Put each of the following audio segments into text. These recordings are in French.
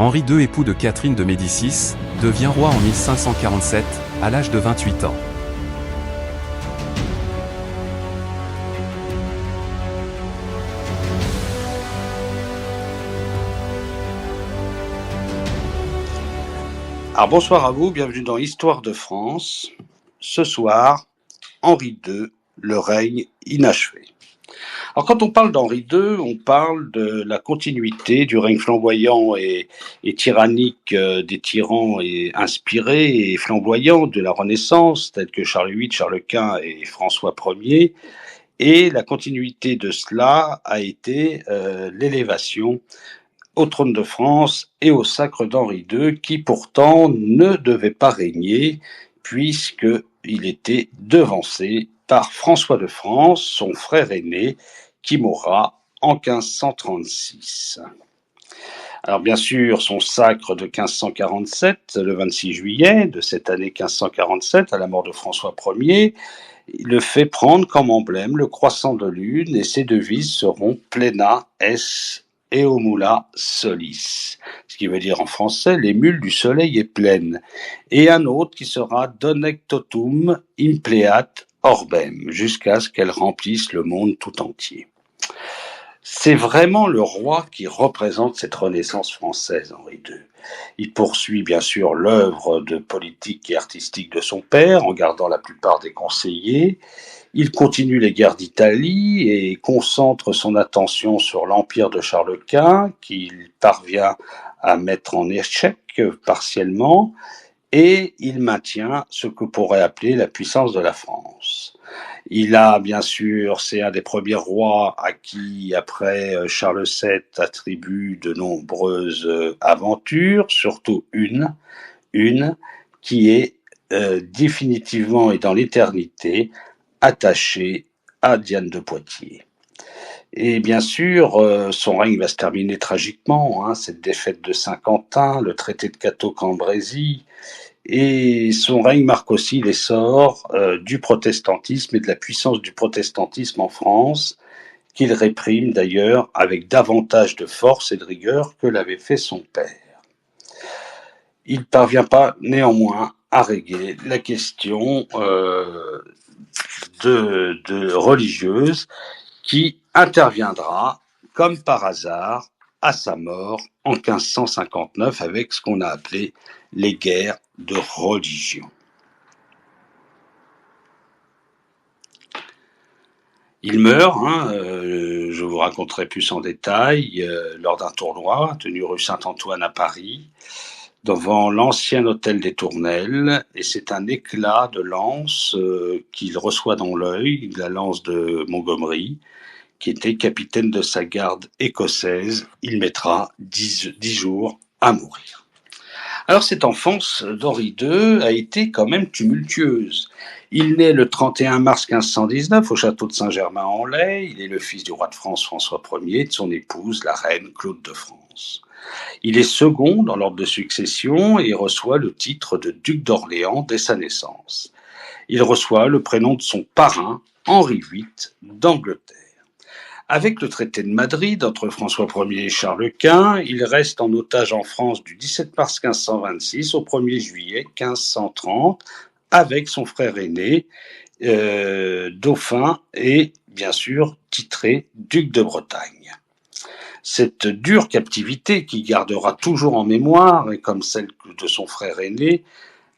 Henri II, époux de Catherine de Médicis, devient roi en 1547, à l'âge de 28 ans. Alors bonsoir à vous, bienvenue dans Histoire de France. Ce soir, Henri II, le règne inachevé. Alors quand on parle d'Henri II, on parle de la continuité du règne flamboyant et tyrannique des tyrans et inspirés et flamboyants de la Renaissance, tels que Charles VIII, Charles Quint et François Ier. Et la continuité de cela a été l'élévation au trône de France et au sacre d'Henri II, qui pourtant ne devait pas régner, puisqu'il était devancé par François de France, son frère aîné, qui mourra en 1536. Alors bien sûr, son sacre de 1547, le 26 juillet de cette année 1547, à la mort de François Ier, le fait prendre comme emblème le croissant de lune, et ses devises seront Plena es Eomula Solis, ce qui veut dire en français les mules du soleil est pleines, et un autre qui sera Donec totum impleat orbem, jusqu'à ce qu'elle remplisse le monde tout entier. C'est vraiment le roi qui représente cette renaissance française, Henri II. Il poursuit bien sûr l'œuvre de politique et artistique de son père, en gardant la plupart des conseillers. Il continue les guerres d'Italie et concentre son attention sur l'empire de Charles Quint, qu'il parvient à mettre en échec partiellement, et il maintient ce que pourrait appeler la puissance de la France. Il a bien sûr, c'est un des premiers rois à qui, après Charles VII, attribue de nombreuses aventures, surtout une qui est définitivement et dans l'éternité attachée à Diane de Poitiers. Et bien sûr, son règne va se terminer tragiquement, cette défaite de Saint-Quentin, le traité de Cateau-Cambrésis, et son règne marque aussi l'essor du protestantisme et de la puissance du protestantisme en France, qu'il réprime d'ailleurs avec davantage de force et de rigueur que l'avait fait son père. Il ne parvient pas néanmoins à régler la question de religieuse, qui interviendra comme par hasard à sa mort en 1559 avec ce qu'on a appelé les guerres de religion. Il meurt, je vous raconterai plus en détail, lors d'un tournoi tenu rue Saint-Antoine à Paris, devant l'ancien hôtel des Tournelles, et c'est un éclat de lance qu'il reçoit dans l'œil, la lance de Montgomery, qui était capitaine de sa garde écossaise. Il mettra 10 jours à mourir. Alors cette enfance d'Henri II a été quand même tumultueuse. Il naît le 31 mars 1519 au château de Saint-Germain-en-Laye. Il est le fils du roi de France François Ier et de son épouse, la reine Claude de France. Il est second dans l'ordre de succession et reçoit le titre de duc d'Orléans dès sa naissance. Il reçoit le prénom de son parrain, Henri VIII d'Angleterre. Avec le traité de Madrid entre François Ier et Charles Quint, il reste en otage en France du 17 mars 1526 au 1er juillet 1530 avec son frère aîné, dauphin et bien sûr titré duc de Bretagne. Cette dure captivité, qui gardera toujours en mémoire, et comme celle de son frère aîné,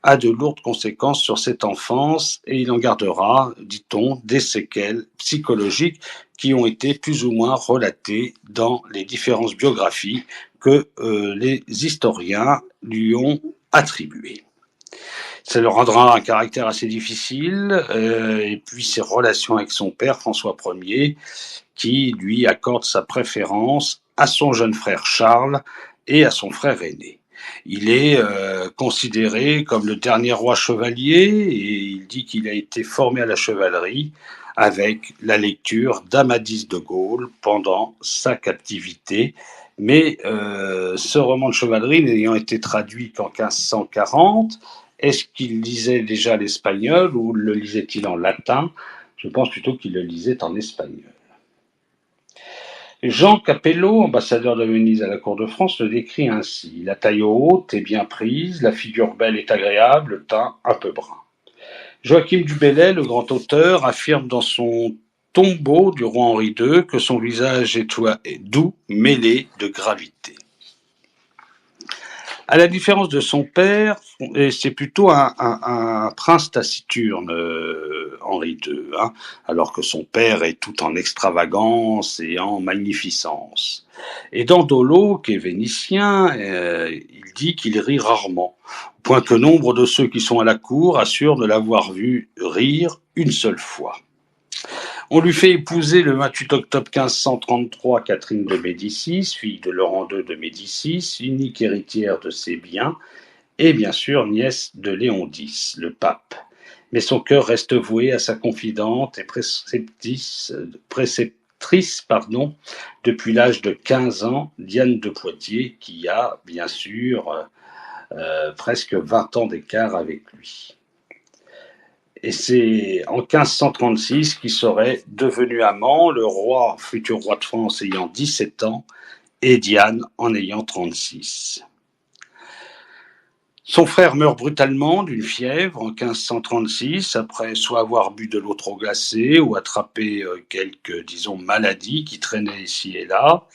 a de lourdes conséquences sur cette enfance, et il en gardera, dit-on, des séquelles psychologiques qui ont été plus ou moins relatées dans les différentes biographies que les historiens lui ont attribuées. Ça leur rendra un caractère assez difficile, et puis ses relations avec son père, François Ier, qui lui accorde sa préférence à son jeune frère Charles et à son frère aîné. Il est considéré comme le dernier roi chevalier, et il dit qu'il a été formé à la chevalerie avec la lecture d'Amadis de Gaulle pendant sa captivité. Mais ce roman de chevalerie n'ayant été traduit qu'en 1540, est-ce qu'il lisait déjà l'espagnol ou le lisait-il en latin? Je pense plutôt qu'il le lisait en espagnol. Jean Capello, ambassadeur de Venise à la cour de France, le décrit ainsi: la taille haute est bien prise, la figure belle et agréable, le teint un peu brun. Joachim du Bellay, le grand auteur, affirme dans son Tombeau du roi Henri II que son visage est doux, mêlé de gravité. À la différence de son père, c'est plutôt un prince taciturne, Henri II, hein, alors que son père est tout en extravagance et en magnificence. Et dans Dolo, qui est vénitien, il dit qu'il rit rarement, au point que nombre de ceux qui sont à la cour assurent ne l'avoir vu rire une seule fois. On lui fait épouser le 28 octobre 1533 Catherine de Médicis, fille de Laurent II de Médicis, unique héritière de ses biens, et bien sûr nièce de Léon X, le pape. Mais son cœur reste voué à sa confidente et préceptrice depuis l'âge de 15 ans, Diane de Poitiers, qui a bien sûr presque 20 ans d'écart avec lui. Et c'est en 1536 qu'il serait devenu amant, le futur roi de France ayant 17 ans et Diane en ayant 36. Son frère meurt brutalement d'une fièvre en 1536, après soit avoir bu de l'eau trop glacée ou attrapé quelques, maladies qui traînaient ici et là.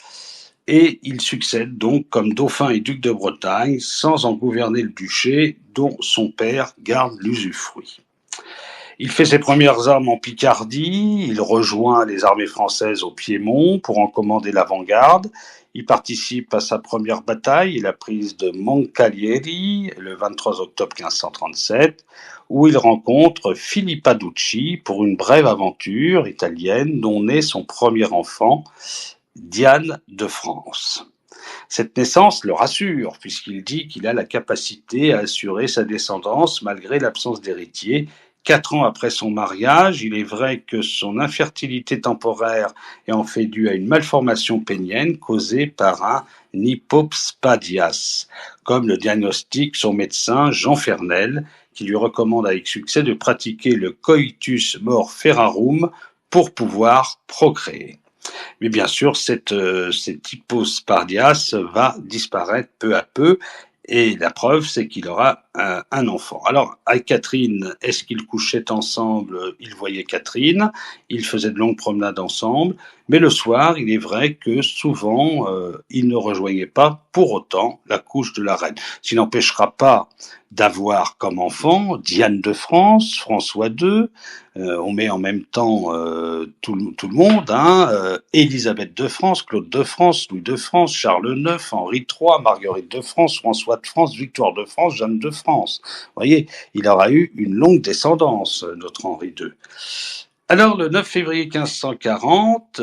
Et il succède donc comme dauphin et duc de Bretagne, sans en gouverner le duché, dont son père garde l'usufruit. Il fait ses premières armes en Picardie, il rejoint les armées françaises au Piémont pour en commander l'avant-garde. Il participe à sa première bataille, la prise de Moncalieri, le 23 octobre 1537, où il rencontre Filippa Ducci pour une brève aventure italienne dont naît son premier enfant, Diane de France. Cette naissance le rassure, puisqu'il dit qu'il a la capacité à assurer sa descendance malgré l'absence d'héritier. 4 ans après son mariage, il est vrai que son infertilité temporaire est en fait due à une malformation pénienne causée par un hypospadias, comme le diagnostique son médecin Jean Fernel, qui lui recommande avec succès de pratiquer le coitus mor ferarum pour pouvoir procréer. Mais bien sûr, cette hypospardias va disparaître peu à peu, et la preuve, c'est qu'il aura un enfant. Alors, avec Catherine, est-ce qu'ils couchaient ensemble? Il voyait Catherine, ils faisaient de longues promenades ensemble, mais le soir, il est vrai que souvent, ils ne rejoignaient pas pour autant la couche de la reine. Ce qui n'empêchera pas d'avoir comme enfant Diane de France, François II, on met en même temps tout le monde, hein, Élisabeth de France, Claude de France, Louis de France, Charles IX, Henri III, Marguerite de France, François de France, Victoire de France, Jeanne de France. Vous voyez, il aura eu une longue descendance, notre Henri II. Alors, le 9 février 1540,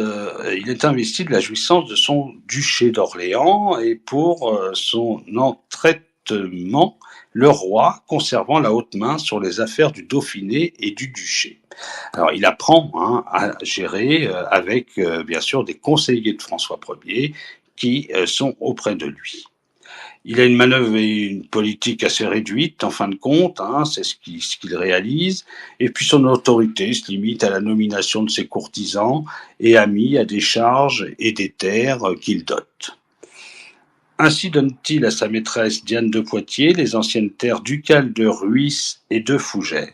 il est investi de la jouissance de son duché d'Orléans et pour son entraitement, le roi conservant la haute main sur les affaires du Dauphiné et du duché. Alors, il apprend à gérer avec, bien sûr, des conseillers de François Ier qui sont auprès de lui. Il a une manœuvre et une politique assez réduite, en fin de compte, c'est ce qu'il réalise. Et puis son autorité se limite à la nomination de ses courtisans et amis à des charges et des terres qu'il dote. Ainsi donne-t-il à sa maîtresse Diane de Poitiers les anciennes terres ducales de Rhuys et de Fougères.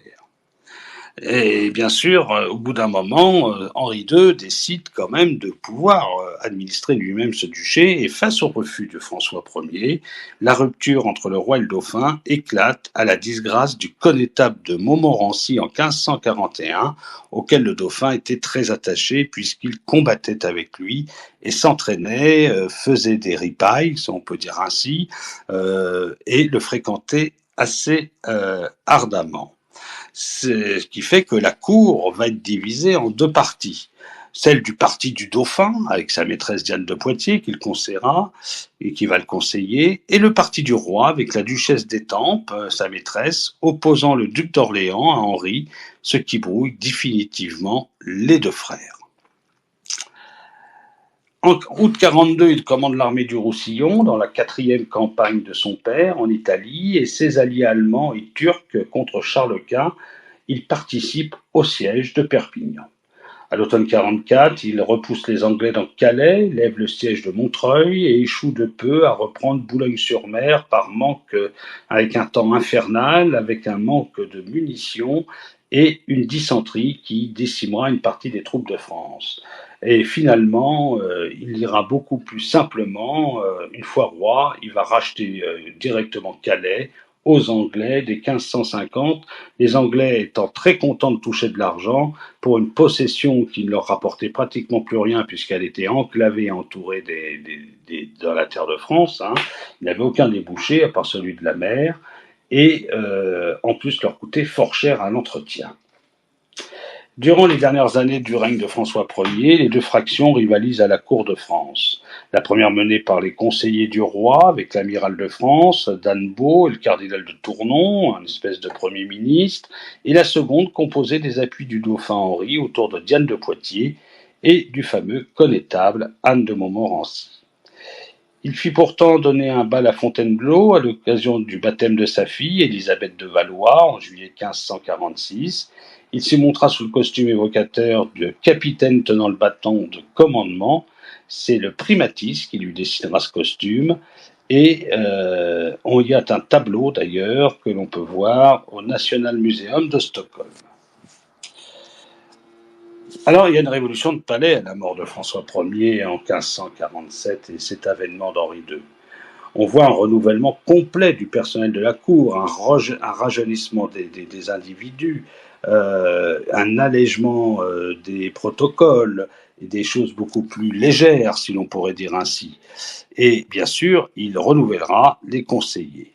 Et bien sûr, au bout d'un moment, Henri II décide quand même de pouvoir administrer lui-même ce duché, et face au refus de François Ier, la rupture entre le roi et le dauphin éclate à la disgrâce du connétable de Montmorency en 1541, auquel le dauphin était très attaché puisqu'il combattait avec lui et s'entraînait, faisait des ripailles, si on peut dire ainsi, et le fréquentait assez ardemment. Ce qui fait que la cour va être divisée en 2 parties. Celle du parti du dauphin, avec sa maîtresse Diane de Poitiers, qu'il conseillera et qui va le conseiller, et le parti du roi, avec la duchesse d'Étampes, sa maîtresse, opposant le duc d'Orléans à Henri, ce qui brouille définitivement les 2 frères. En août 42, il commande l'armée du Roussillon dans la 4e campagne de son père en Italie, et ses alliés allemands et turcs contre Charles Quint, il participe au siège de Perpignan. À l'automne 44, il repousse les Anglais dans Calais, lève le siège de Montreuil et échoue de peu à reprendre Boulogne-sur-Mer avec un temps infernal, avec un manque de munitions et une dysenterie qui décimera une partie des troupes de France. Et finalement, il ira beaucoup plus simplement. Une fois roi, il va racheter directement Calais aux Anglais dès 1550, les Anglais étant très contents de toucher de l'argent pour une possession qui ne leur rapportait pratiquement plus rien puisqu'elle était enclavée et entourée dans la terre de France. Hein. Il n'y avait aucun débouché à part celui de la mer et en plus leur coûtait fort cher à l'entretien. Durant les dernières années du règne de François Ier, les deux fractions rivalisent à la cour de France. La première menée par les conseillers du roi, avec l'amiral de France, d'Annebault et le cardinal de Tournon, un espèce de premier ministre, et la seconde composée des appuis du dauphin Henri autour de Diane de Poitiers et du fameux connétable Anne de Montmorency. Il fit pourtant donner un bal à Fontainebleau à l'occasion du baptême de sa fille, Élisabeth de Valois, en juillet 1546. Il s'y montra sous le costume évocateur de capitaine tenant le bâton de commandement. C'est le primatis qui lui dessinera ce costume. Et on y a un tableau d'ailleurs que l'on peut voir au National Museum de Stockholm. Alors, il y a une révolution de palais à la mort de François Ier en 1547 et cet avènement d'Henri II. On voit un renouvellement complet du personnel de la cour, un rajeunissement des individus, un allègement des protocoles et des choses beaucoup plus légères, si l'on pourrait dire ainsi. Et bien sûr, il renouvellera les conseillers.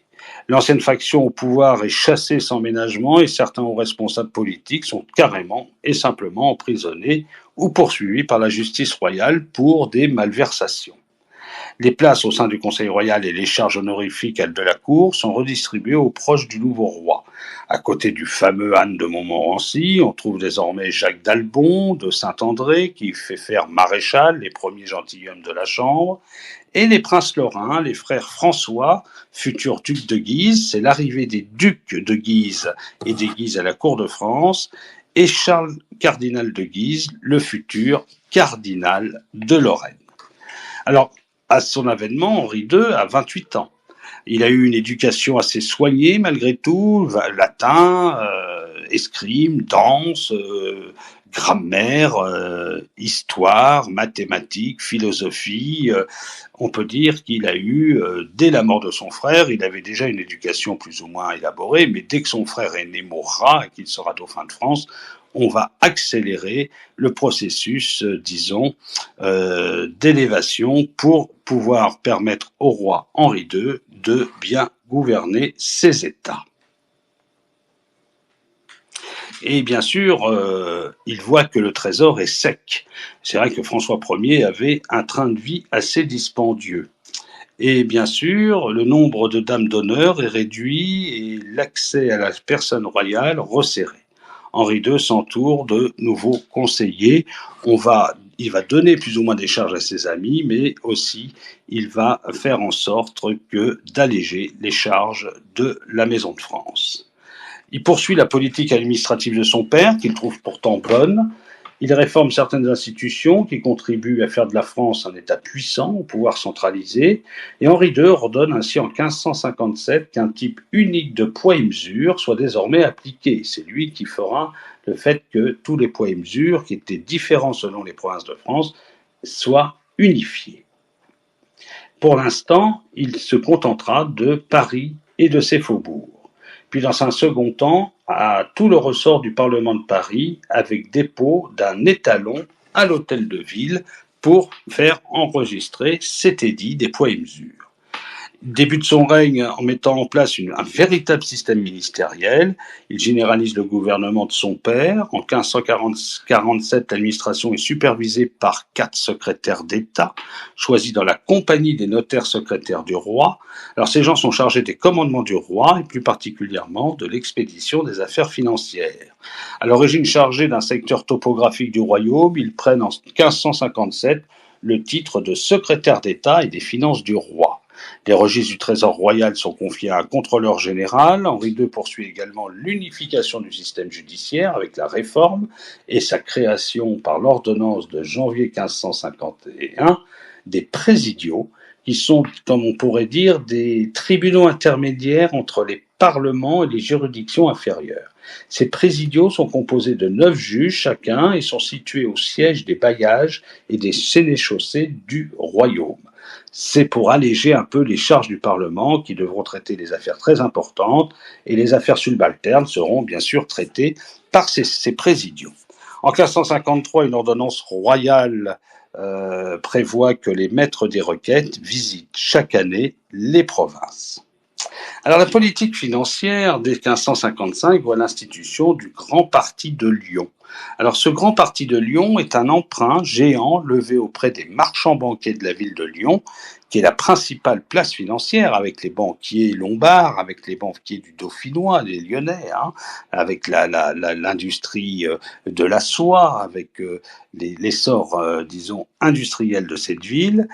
L'ancienne faction au pouvoir est chassée sans ménagement et certains hauts responsables politiques sont carrément et simplement emprisonnés ou poursuivis par la justice royale pour des malversations. Les places au sein du Conseil royal et les charges honorifiques de la cour sont redistribuées aux proches du nouveau roi. À côté du fameux Anne de Montmorency, on trouve désormais Jacques d'Albon de Saint-André qui fait faire maréchal les premiers gentilshommes de la Chambre, et les princes lorrains, les frères François, futurs ducs de Guise, c'est l'arrivée des ducs de Guise et des Guises à la cour de France, et Charles cardinal de Guise, le futur cardinal de Lorraine. Alors, à son avènement, Henri II a 28 ans. Il a eu une éducation assez soignée malgré tout, latin, escrime, danse, grammaire, histoire, mathématiques, philosophie. On peut dire qu'il a eu, dès la mort de son frère, il avait déjà une éducation plus ou moins élaborée, mais dès que son frère aîné mourra et qu'il sera dauphin de France, on va accélérer le processus, d'élévation pour pouvoir permettre au roi Henri II de bien gouverner ses États. Et bien sûr, il voit que le trésor est sec. C'est vrai que François Ier avait un train de vie assez dispendieux. Et bien sûr, le nombre de dames d'honneur est réduit et l'accès à la personne royale resserré. Henri II s'entoure de nouveaux conseillers. Il va donner plus ou moins des charges à ses amis, mais aussi il va faire en sorte d'alléger les charges de la Maison de France. Il poursuit la politique administrative de son père, qu'il trouve pourtant bonne. Il réforme certaines institutions qui contribuent à faire de la France un État puissant, au pouvoir centralisé, et Henri II ordonne ainsi en 1557 qu'un type unique de poids et mesure soit désormais appliqué. C'est lui qui fera le fait que tous les poids et mesures, qui étaient différents selon les provinces de France, soient unifiés. Pour l'instant, il se contentera de Paris et de ses faubourgs. Puis dans un second temps, à tout le ressort du Parlement de Paris, avec dépôt d'un étalon à l'hôtel de ville pour faire enregistrer cet édit des poids et mesures. Il débute son règne en mettant en place un véritable système ministériel. Il généralise le gouvernement de son père. En 1547, l'administration est supervisée par 4 secrétaires d'État, choisis dans la compagnie des notaires secrétaires du roi. Alors ces gens sont chargés des commandements du roi et plus particulièrement de l'expédition des affaires financières. À l'origine chargés d'un secteur topographique du royaume, ils prennent en 1557 le titre de secrétaire d'État et des finances du roi. Les registres du Trésor royal sont confiés à un contrôleur général. Henri II poursuit également l'unification du système judiciaire avec la réforme et sa création par l'ordonnance de janvier 1551 des présidiaux, qui sont, comme on pourrait dire, des tribunaux intermédiaires entre les parlements et les juridictions inférieures. Ces présidiaux sont composés de 9 juges chacun et sont situés au siège des bailliages et des sénéchaussées du royaume. C'est pour alléger un peu les charges du Parlement qui devront traiter des affaires très importantes, et les affaires subalternes seront bien sûr traitées par ces présidiaux. En 1553, une ordonnance royale prévoit que les maîtres des requêtes visitent chaque année les provinces. Alors la politique financière, dès 1555, voit l'institution du Grand Parti de Lyon. Alors ce Grand Parti de Lyon est un emprunt géant levé auprès des marchands banquiers de la ville de Lyon, qui est la principale place financière, avec les banquiers lombards, avec les banquiers du Dauphinois, des Lyonnais, avec l'industrie de la soie, avec l'essor, disons, industriel de cette ville,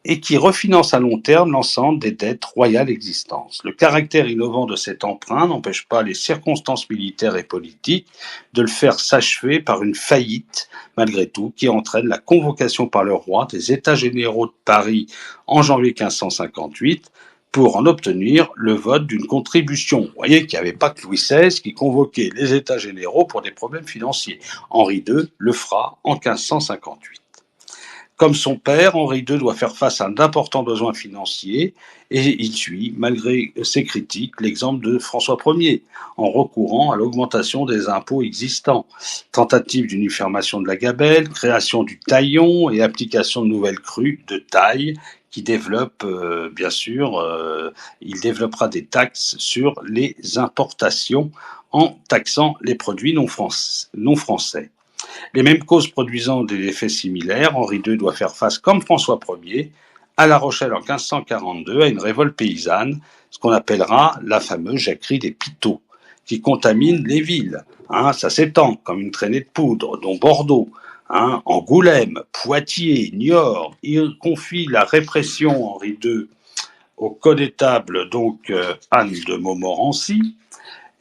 et qui refinance à long terme l'ensemble des dettes royales existantes. Le caractère innovant de cet emprunt n'empêche pas les circonstances militaires et politiques de le faire s'achever par une faillite, malgré tout, qui entraîne la convocation par le roi des États généraux de Paris en janvier 1558 pour en obtenir le vote d'une contribution. Vous voyez qu'il n'y avait pas que Louis XVI qui convoquait les États généraux pour des problèmes financiers. Henri II le fera en 1558. Comme son père, Henri II doit faire face à d'importants besoins financiers et il suit, malgré ses critiques, l'exemple de François Ier, en recourant à l'augmentation des impôts existants. Tentative d'unification de la gabelle, création du taillon et application de nouvelles crues de taille qui développent, bien sûr, il développera des taxes sur les importations en taxant les produits non français. Les mêmes causes produisant des effets similaires, Henri II doit faire face, comme François Ier, à La Rochelle en 1542, à une révolte paysanne, ce qu'on appellera la fameuse jacquerie des Pitots, qui contamine les villes. Ça s'étend comme une traînée de poudre, dont Bordeaux, Angoulême, Poitiers, Niort. Il confie la répression, Henri II, au connétable, donc Anne de Montmorency.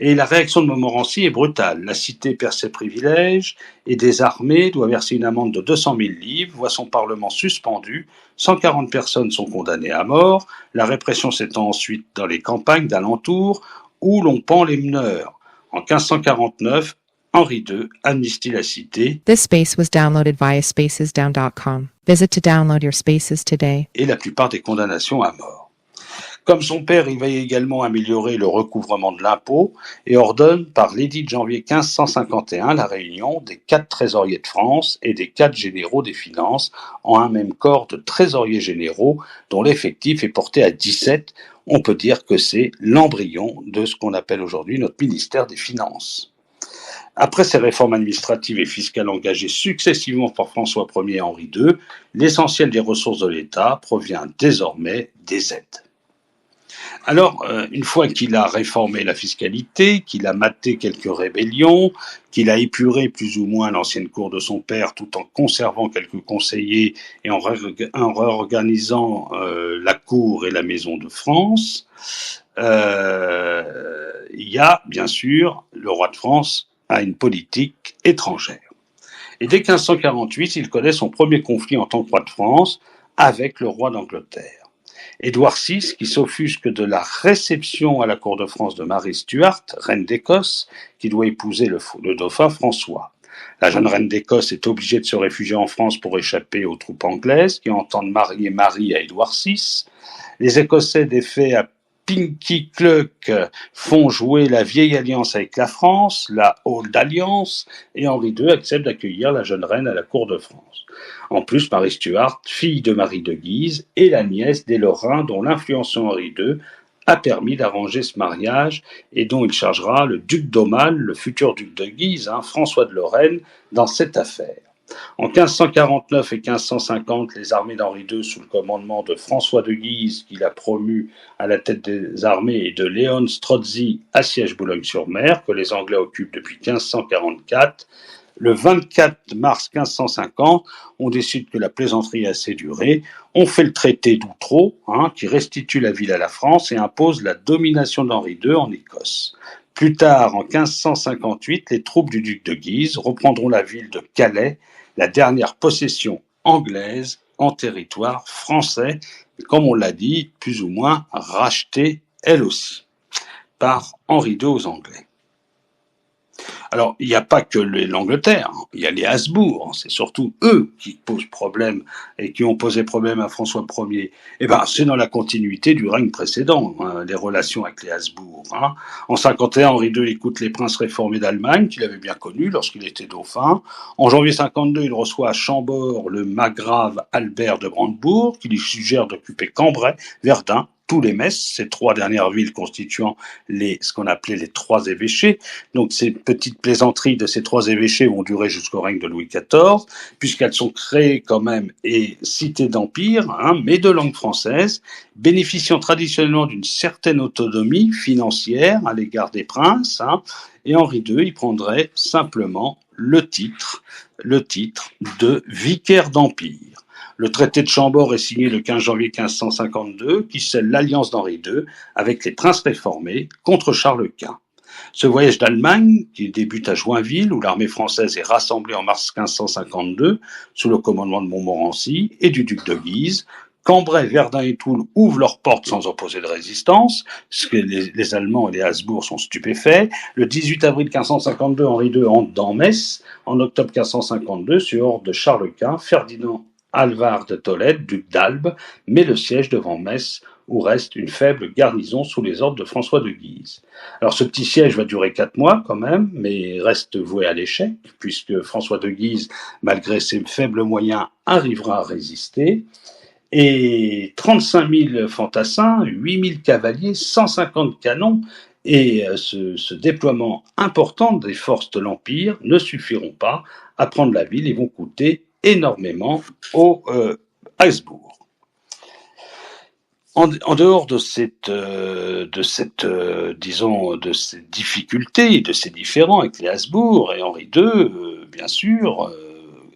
Et la réaction de Montmorency est brutale. La cité perd ses privilèges et désarmée doit verser une amende de 200 000 livres, voit son parlement suspendu, 140 personnes sont condamnées à mort, la répression s'étend ensuite dans les campagnes d'alentour où l'on pend les meneurs. En 1549, Henri II amnistie la cité. This space was downloaded via spacesdown.com. Visit to download your spaces today. Et la plupart des condamnations à mort. Comme son père, il va également améliorer le recouvrement de l'impôt et ordonne par l'édit de janvier 1551 la réunion des 4 trésoriers de France et des 4 généraux des finances en un même corps de trésoriers généraux dont l'effectif est porté à 17. On peut dire que c'est l'embryon de ce qu'on appelle aujourd'hui notre ministère des Finances. Après ces réformes administratives et fiscales engagées successivement par François Ier et Henri II, l'essentiel des ressources de l'État provient désormais des aides. Alors, une fois qu'il a réformé la fiscalité, qu'il a maté quelques rébellions, qu'il a épuré plus ou moins l'ancienne cour de son père tout en conservant quelques conseillers et en réorganisant la cour et la maison de France, il y a bien sûr le roi de France a une politique étrangère. Et dès 1548, il connaît son premier conflit en tant que roi de France avec le roi d'Angleterre. Édouard VI, qui s'offusque de la réception à la cour de France de Marie Stuart, reine d'Écosse, qui doit épouser le dauphin François. La jeune reine d'Écosse est obligée de se réfugier en France pour échapper aux troupes anglaises qui entendent marier Marie à Édouard VI. Les Écossais défaits à Pinkie-Cluck font jouer la vieille alliance avec la France, la Old Alliance, et Henri II accepte d'accueillir la jeune reine à la cour de France. En plus, Marie Stuart, fille de Marie de Guise, est la nièce des Lorrains dont l'influence sur Henri II a permis d'arranger ce mariage et dont il chargera le duc d'Aumale, le futur duc de Guise, François de Lorraine, dans cette affaire. En 1549 et 1550, les armées d'Henri II, sous le commandement de François de Guise, qu'il a promu à la tête des armées, et de Léon Strozzi, assiègent Boulogne-sur-Mer, que les Anglais occupent depuis 1544. Le 24 mars 1550, on décide que la plaisanterie a assez duré. On fait le traité d'Outreau, qui restitue la ville à la France et impose la domination d'Henri II en Écosse. Plus tard, en 1558, les troupes du duc de Guise reprendront la ville de Calais, la dernière possession anglaise en territoire français, et comme on l'a dit, plus ou moins rachetée elle aussi par Henri II aux Anglais. Alors, il n'y a pas que l'Angleterre, il y a les Habsbourg, c'est surtout eux qui posent problème et qui ont posé problème à François Ier. Eh ben, c'est dans la continuité du règne précédent, les relations avec les Habsbourg. En 51, Henri II écoute les princes réformés d'Allemagne, qu'il avait bien connus lorsqu'il était dauphin. En janvier 52, il reçoit à Chambord le margrave Albert de Brandebourg, qui lui suggère d'occuper Cambrai, Verdun, tous les Metz, ces trois dernières villes constituant ce qu'on appelait les trois évêchés. Donc ces petites plaisanteries de ces trois évêchés vont durer jusqu'au règne de Louis XIV, puisqu'elles sont créées quand même et citées d'empire, mais de langue française, bénéficiant traditionnellement d'une certaine autonomie financière à l'égard des princes, et Henri II, il prendrait simplement le titre de vicaire d'empire. Le traité de Chambord est signé le 15 janvier 1552, qui scelle l'alliance d'Henri II avec les princes réformés contre Charles Quint. Ce voyage d'Allemagne, qui débute à Joinville, où l'armée française est rassemblée en mars 1552, sous le commandement de Montmorency et du duc de Guise, Cambrai, Verdun et Toul ouvrent leurs portes sans opposer de résistance, parce que les Allemands et les Habsbourg sont stupéfaits. Le 18 avril 1552, Henri II entre dans Metz. En octobre 1552, sur ordre de Charles Quint, Ferdinand Alvar de Tolède, duc d'Albe, met le siège devant Metz, où reste une faible garnison sous les ordres de François de Guise. Alors ce petit siège va durer 4 mois quand même, mais reste voué à l'échec, puisque François de Guise, malgré ses faibles moyens, arrivera à résister. Et 35 000 fantassins, 8 000 cavaliers, 150 canons, et ce déploiement important des forces de l'Empire ne suffiront pas à prendre la ville et vont coûter énormément aux Habsbourg. En dehors de ces difficultés, de ces différends avec les Habsbourg et Henri II, bien sûr,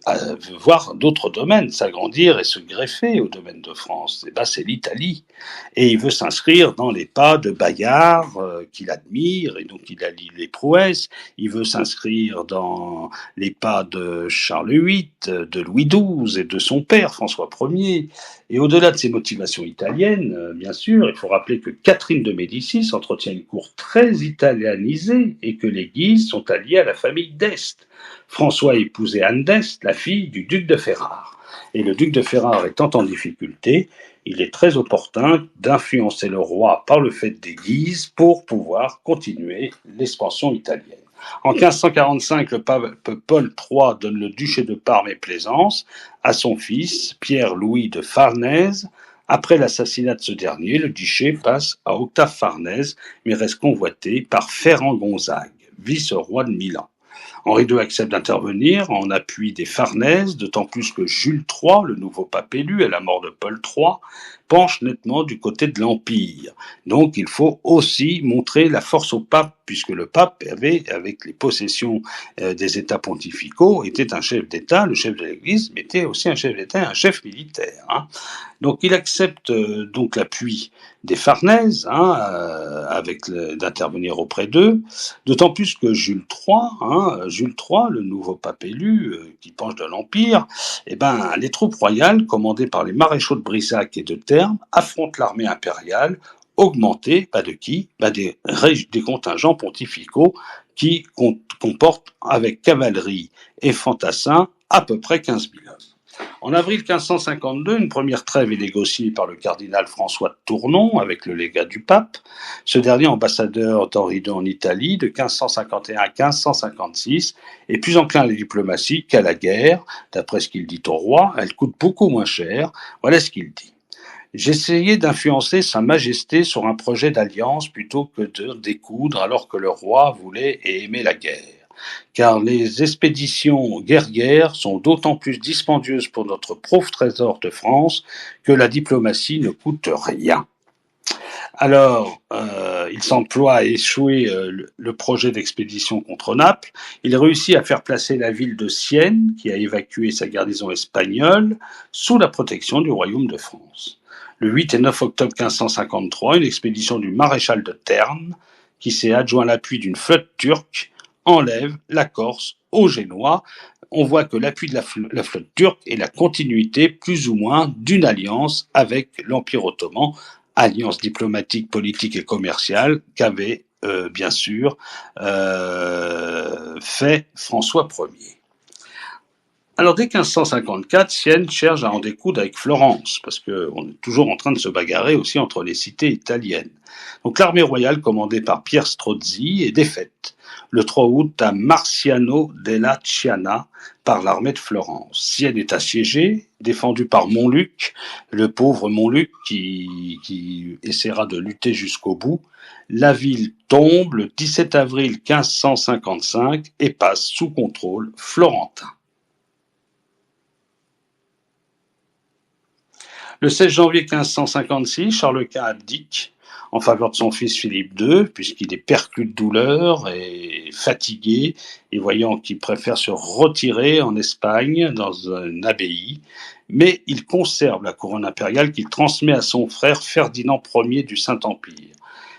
veut voir d'autres domaines s'agrandir et se greffer au domaine de France. Et ben, c'est l'Italie. Et il veut s'inscrire dans les pas de Bayard, qu'il admire, et donc il allie les prouesses. Il veut s'inscrire dans les pas de Charles VIII, de Louis XII et de son père, François Ier. Et au-delà de ces motivations italiennes, bien sûr, il faut rappeler que Catherine de Médicis entretient une cour très italianisée et que les Guise sont alliés à la famille d'Este. François épousait Anne d'Este, la fille du duc de Ferrare. Et le duc de Ferrare étant en difficulté, il est très opportun d'influencer le roi par le fait des Guise pour pouvoir continuer l'expansion italienne. En 1545, le pape Paul III donne le duché de Parme et Plaisance à son fils Pierre-Louis de Farnèse. Après l'assassinat de ce dernier, le duché passe à Octave Farnèse, mais reste convoité par Ferrand Gonzague, vice-roi de Milan. Henri II accepte d'intervenir en appui des Farnèse, d'autant plus que Jules III, le nouveau pape élu à la mort de Paul III, penche nettement du côté de l'Empire. Donc il faut aussi montrer la force au pape, puisque le pape avait, avec les possessions des États pontificaux, était un chef d'État, le chef de l'Église, mais était aussi un chef d'État, un chef militaire. Donc il accepte donc l'appui des Farnèse, d'intervenir auprès d'eux, d'autant plus que Jules III, le nouveau pape élu qui penche de l'Empire, les troupes royales, commandées par les maréchaux de Brissac et de Termes, affrontent l'armée impériale, augmentée, de qui ? Des contingents pontificaux qui comportent, avec cavalerie et fantassins, à peu près 15 000 hommes. En avril 1552, une première trêve est négociée par le cardinal François de Tournon avec le légat du pape, ce dernier ambassadeur d'Henri II en Italie de 1551 à 1556, est plus enclin à la diplomatie qu'à la guerre. D'après ce qu'il dit au roi, elle coûte beaucoup moins cher. Voilà ce qu'il dit. J'essayais d'influencer Sa Majesté sur un projet d'alliance plutôt que de découdre alors que le roi voulait et aimait la guerre. Car les expéditions guerrières sont d'autant plus dispendieuses pour notre pauvre trésor de France que la diplomatie ne coûte rien. Alors, il s'emploie à échouer le projet d'expédition contre Naples. Il réussit à faire placer la ville de Sienne, qui a évacué sa garnison espagnole, sous la protection du royaume de France. Le 8 et 9 octobre 1553, une expédition du maréchal de Terne, qui s'est adjoint l'appui d'une flotte turque, enlève la Corse aux Génois. On voit que l'appui de la flotte turque est la continuité, plus ou moins, d'une alliance avec l'Empire ottoman, alliance diplomatique, politique et commerciale qu'avait bien sûr fait François Ier. Alors dès 1554, Sienne cherche à en découdre avec Florence, parce qu'on est toujours en train de se bagarrer aussi entre les cités italiennes. Donc l'armée royale, commandée par Pierre Strozzi, est défaite le 3 août à Marciano della Chiana par l'armée de Florence. Sienne est assiégée, défendue par Montluc, le pauvre Montluc qui essaiera de lutter jusqu'au bout. La ville tombe le 17 avril 1555 et passe sous contrôle florentin. Le 16 janvier 1556, Charles Quint abdique en faveur de son fils Philippe II, puisqu'il est perclus de douleur et fatigué, et voyant qu'il préfère se retirer en Espagne, dans une abbaye, mais il conserve la couronne impériale qu'il transmet à son frère Ferdinand Ier du Saint-Empire.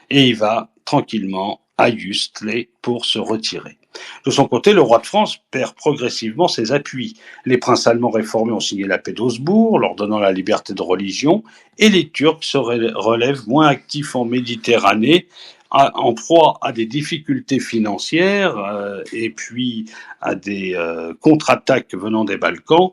Et il va tranquillement à Ustalet pour se retirer. De son côté, le roi de France perd progressivement ses appuis. Les princes allemands réformés ont signé la paix d'Augsbourg, leur donnant la liberté de religion, et les Turcs se relèvent moins actifs en Méditerranée, en proie à des difficultés financières et puis à des contre-attaques venant des Balkans.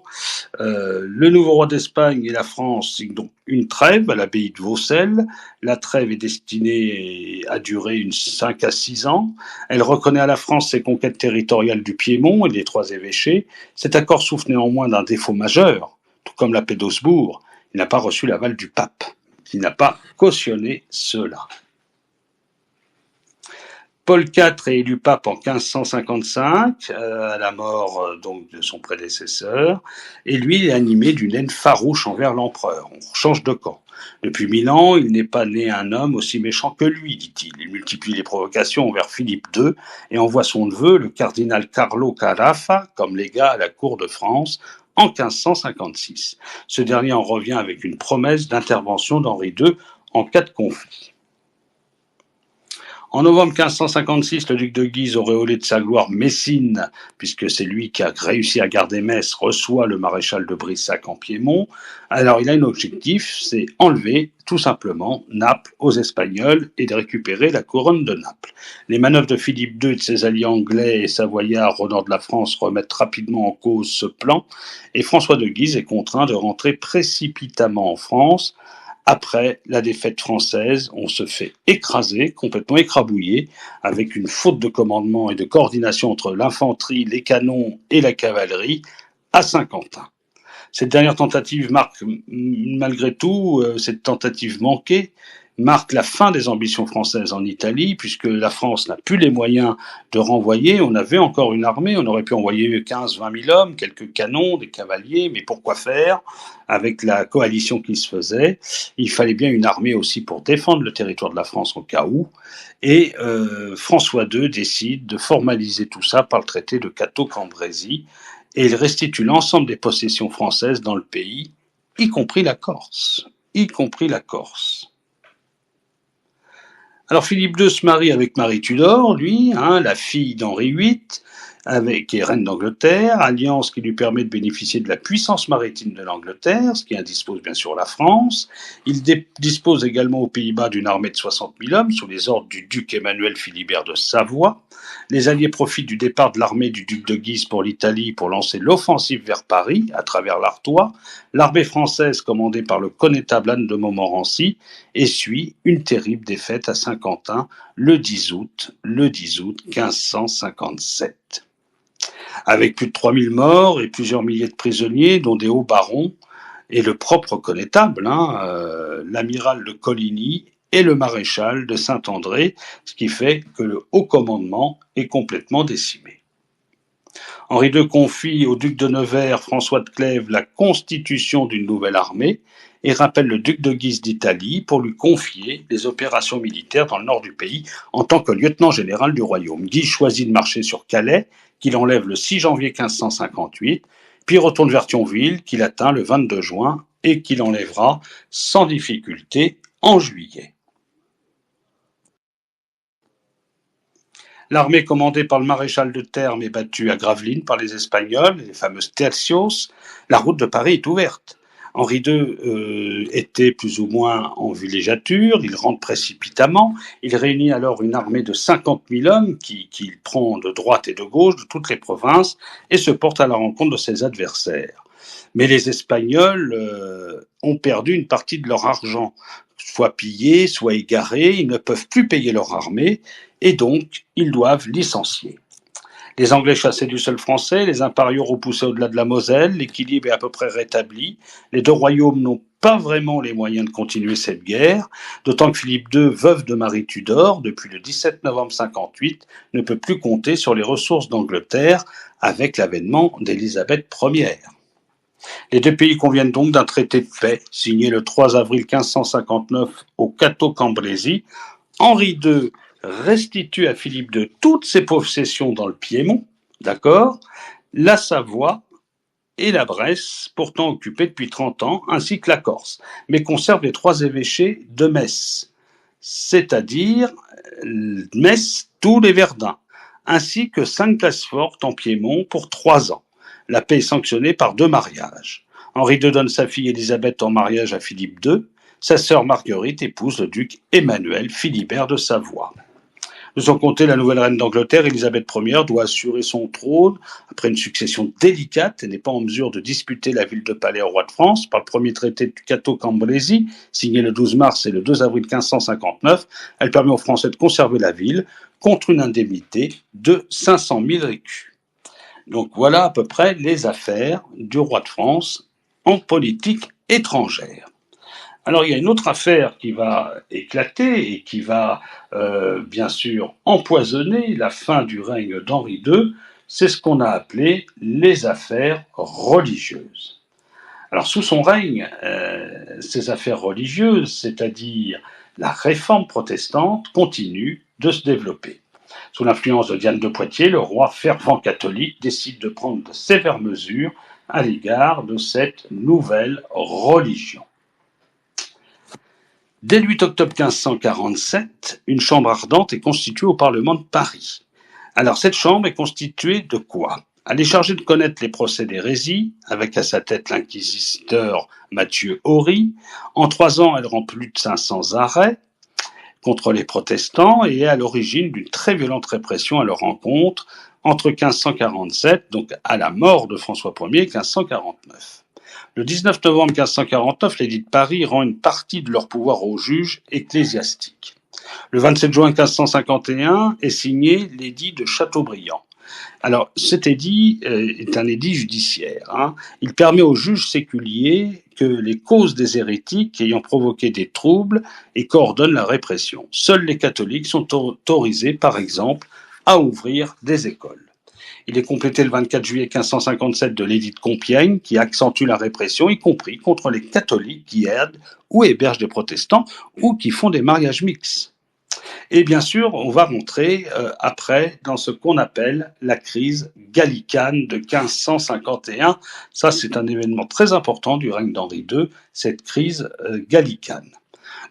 Le nouveau roi d'Espagne et la France signent donc une trêve à l'abbaye de Vaucelles. La trêve est destinée à durer 5 à 6 ans. Elle reconnaît à la France ses conquêtes territoriales du Piémont et des trois évêchés. Cet accord souffre néanmoins d'un défaut majeur, tout comme la paix d'Augsbourg. Il n'a pas reçu l'aval du pape, qui n'a pas cautionné cela. Paul IV est élu pape en 1555, à la mort donc de son prédécesseur, et lui il est animé d'une haine farouche envers l'empereur. On change de camp. Depuis 1000 ans, il n'est pas né un homme aussi méchant que lui, dit-il. Il multiplie les provocations envers Philippe II et envoie son neveu, le cardinal Carlo Carafa, comme légat à la cour de France en 1556. Ce dernier en revient avec une promesse d'intervention d'Henri II en cas de conflit. En novembre 1556, le duc de Guise, auréolé de sa gloire messine, puisque c'est lui qui a réussi à garder Metz, reçoit le maréchal de Brissac en Piémont. Alors il a un objectif, c'est enlever tout simplement Naples aux Espagnols et de récupérer la couronne de Naples. Les manœuvres de Philippe II et de ses alliés anglais et savoyards au nord de la France remettent rapidement en cause ce plan, et François de Guise est contraint de rentrer précipitamment en France. Après la défaite française, on se fait écraser, complètement écrabouiller, avec une faute de commandement et de coordination entre l'infanterie, les canons et la cavalerie à Saint-Quentin. Cette dernière tentative marque, malgré tout, cette tentative manquée, marque la fin des ambitions françaises en Italie, puisque la France n'a plus les moyens de renvoyer. On avait encore une armée, on aurait pu envoyer 15-20 000 hommes, quelques canons, des cavaliers, mais pourquoi faire avec la coalition qui se faisait? Il fallait bien une armée aussi pour défendre le territoire de la France au cas où. Et François II décide de formaliser tout ça par le traité de Cateau-Cambrésis, et il restitue l'ensemble des possessions françaises dans le pays, y compris la Corse. Y compris la Corse. Alors Philippe II se marie avec Marie Tudor, lui, la fille d'Henri VIII, qui est reine d'Angleterre, alliance qui lui permet de bénéficier de la puissance maritime de l'Angleterre, ce qui indispose bien sûr la France. Il dispose également aux Pays-Bas d'une armée de 60 000 hommes sous les ordres du duc Emmanuel Philibert de Savoie. Les Alliés profitent du départ de l'armée du duc de Guise pour l'Italie pour lancer l'offensive vers Paris à travers l'Artois. L'armée française, commandée par le connétable Anne de Montmorency, essuie une terrible défaite à Saint-Quentin le 10 août 1557. Avec plus de 3000 morts et plusieurs milliers de prisonniers, dont des hauts barons et le propre connétable, l'amiral de Coligny et le maréchal de Saint-André, ce qui fait que le haut commandement est complètement décimé. Henri II confie au duc de Nevers, François de Clèves, la constitution d'une nouvelle armée, et rappelle le duc de Guise d'Italie pour lui confier les opérations militaires dans le nord du pays en tant que lieutenant général du royaume. Guise choisit de marcher sur Calais, qu'il enlève le 6 janvier 1558, puis retourne vers Thionville, qu'il atteint le 22 juin et qu'il enlèvera sans difficulté en juillet. L'armée commandée par le maréchal de Termes est battue à Gravelines par les Espagnols, les fameuses tercios. La route de Paris est ouverte. Henri II était plus ou moins en villégiature, il rentre précipitamment, il réunit alors une armée de 50 000 hommes qu'il prend de droite et de gauche, de toutes les provinces, et se porte à la rencontre de ses adversaires. Mais les Espagnols ont perdu une partie de leur argent, soit pillés, soit égarés, ils ne peuvent plus payer leur armée, et donc ils doivent licencier. Les Anglais chassés du sol français, les impériaux repoussés au-delà de la Moselle, l'équilibre est à peu près rétabli. Les deux royaumes n'ont pas vraiment les moyens de continuer cette guerre, d'autant que Philippe II, veuf de Marie Tudor, depuis le 17 novembre 58, ne peut plus compter sur les ressources d'Angleterre avec l'avènement d'Élisabeth Ier. Les deux pays conviennent donc d'un traité de paix signé le 3 avril 1559 au Cateau-Cambrésis. Henri II restitue à Philippe II toutes ses possessions dans le Piémont, d'accord, la Savoie et la Bresse, pourtant occupées depuis 30 ans, ainsi que la Corse, mais conserve les 3 évêchés de Metz, c'est-à-dire Metz, Toul et Verdun, ainsi que 5 places fortes en Piémont pour 3 ans. La paix est sanctionnée par 2 mariages. Henri II donne sa fille Élisabeth en mariage à Philippe II. Sa sœur Marguerite épouse le duc Emmanuel Philibert de Savoie. De son côté, la nouvelle reine d'Angleterre, Élisabeth Ier, doit assurer son trône après une succession délicate et n'est pas en mesure de disputer la ville de Palais au roi de France par le premier traité de Cateau-Cambrésis, signé le 12 mars et le 2 avril 1559. Elle permet aux Français de conserver la ville contre une indemnité de 500 000 écus. Donc voilà à peu près les affaires du roi de France en politique étrangère. Alors il y a une autre affaire qui va éclater et qui va bien sûr empoisonner la fin du règne d'Henri II, c'est ce qu'on a appelé les affaires religieuses. Alors sous son règne, ces affaires religieuses, c'est-à-dire la réforme protestante, continuent de se développer. Sous l'influence de Diane de Poitiers, le roi fervent catholique décide de prendre de sévères mesures à l'égard de cette nouvelle religion. Dès le 8 octobre 1547, une chambre ardente est constituée au Parlement de Paris. Alors cette chambre est constituée de quoi ? Elle est chargée de connaître les procès d'hérésie, avec à sa tête l'inquisiteur Mathieu Horry. En 3 ans, elle rend plus de 500 arrêts contre les protestants et est à l'origine d'une très violente répression à leur encontre entre 1547, donc à la mort de François Ier, et 1549. Le 19 novembre 1549, l'édit de Paris rend une partie de leur pouvoir aux juges ecclésiastiques. Le 27 juin 1551 est signé l'édit de Chateaubriand. Alors, cet édit est un édit judiciaire. Il permet aux juges séculiers que les causes des hérétiques ayant provoqué des troubles et coordonne la répression. Seuls les catholiques sont autorisés, par exemple, à ouvrir des écoles. Il est complété le 24 juillet 1557 de l'édit de Compiègne qui accentue la répression, y compris contre les catholiques qui aident ou hébergent des protestants ou qui font des mariages mixtes. Et bien sûr, on va rentrer après dans ce qu'on appelle la crise gallicane de 1551. Ça, c'est un événement très important du règne d'Henri II, cette crise gallicane.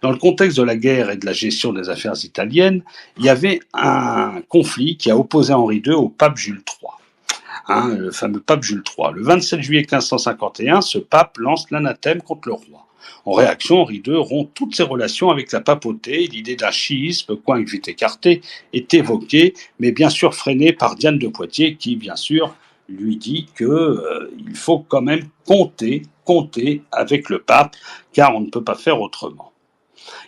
Dans le contexte de la guerre et de la gestion des affaires italiennes, il y avait un conflit qui a opposé Henri II au pape Jules III, le fameux pape Jules III. Le 27 juillet 1551, ce pape lance l'anathème contre le roi. En réaction, Henri II rompt toutes ses relations avec la papauté. L'idée d'un chiisme, quoique vite écartée, est évoquée, mais bien sûr freinée par Diane de Poitiers, qui, bien sûr, lui dit qu'il faut quand même compter avec le pape, car on ne peut pas faire autrement.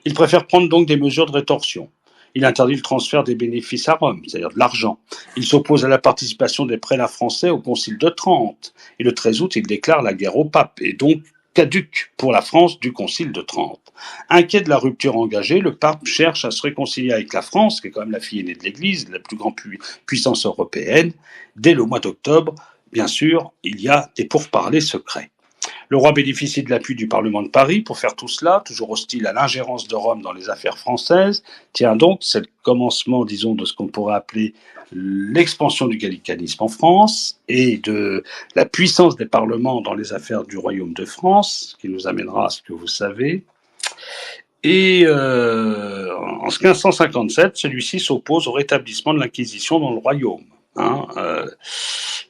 Il préfère prendre donc des mesures de rétorsion. Il interdit le transfert des bénéfices à Rome, c'est-à-dire de l'argent. Il s'oppose à la participation des prélats français au Concile de Trente. Et le 13 août, il déclare la guerre au pape, et donc caduque pour la France du Concile de Trente. Inquiet de la rupture engagée, le pape cherche à se réconcilier avec la France, qui est quand même la fille aînée de l'Église, la plus grande puissance européenne. Dès le mois d'octobre, bien sûr, il y a des pourparlers secrets. Le roi bénéficie de l'appui du Parlement de Paris pour faire tout cela, toujours hostile à l'ingérence de Rome dans les affaires françaises. Tiens donc, c'est le commencement, disons, de ce qu'on pourrait appeler l'expansion du gallicanisme en France et de la puissance des parlements dans les affaires du royaume de France, qui nous amènera à ce que vous savez. Et en 1557, celui-ci s'oppose au rétablissement de l'Inquisition dans le royaume.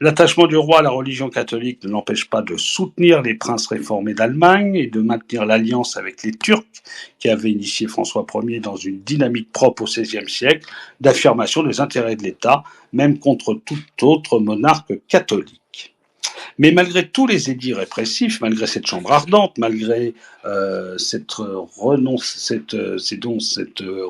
L'attachement du roi à la religion catholique ne l'empêche pas de soutenir les princes réformés d'Allemagne et de maintenir l'alliance avec les Turcs qui avaient initié François Ier dans une dynamique propre au XVIe siècle d'affirmation des intérêts de l'État, même contre tout autre monarque catholique. Mais malgré tous les édits répressifs, malgré cette chambre ardente, malgré cette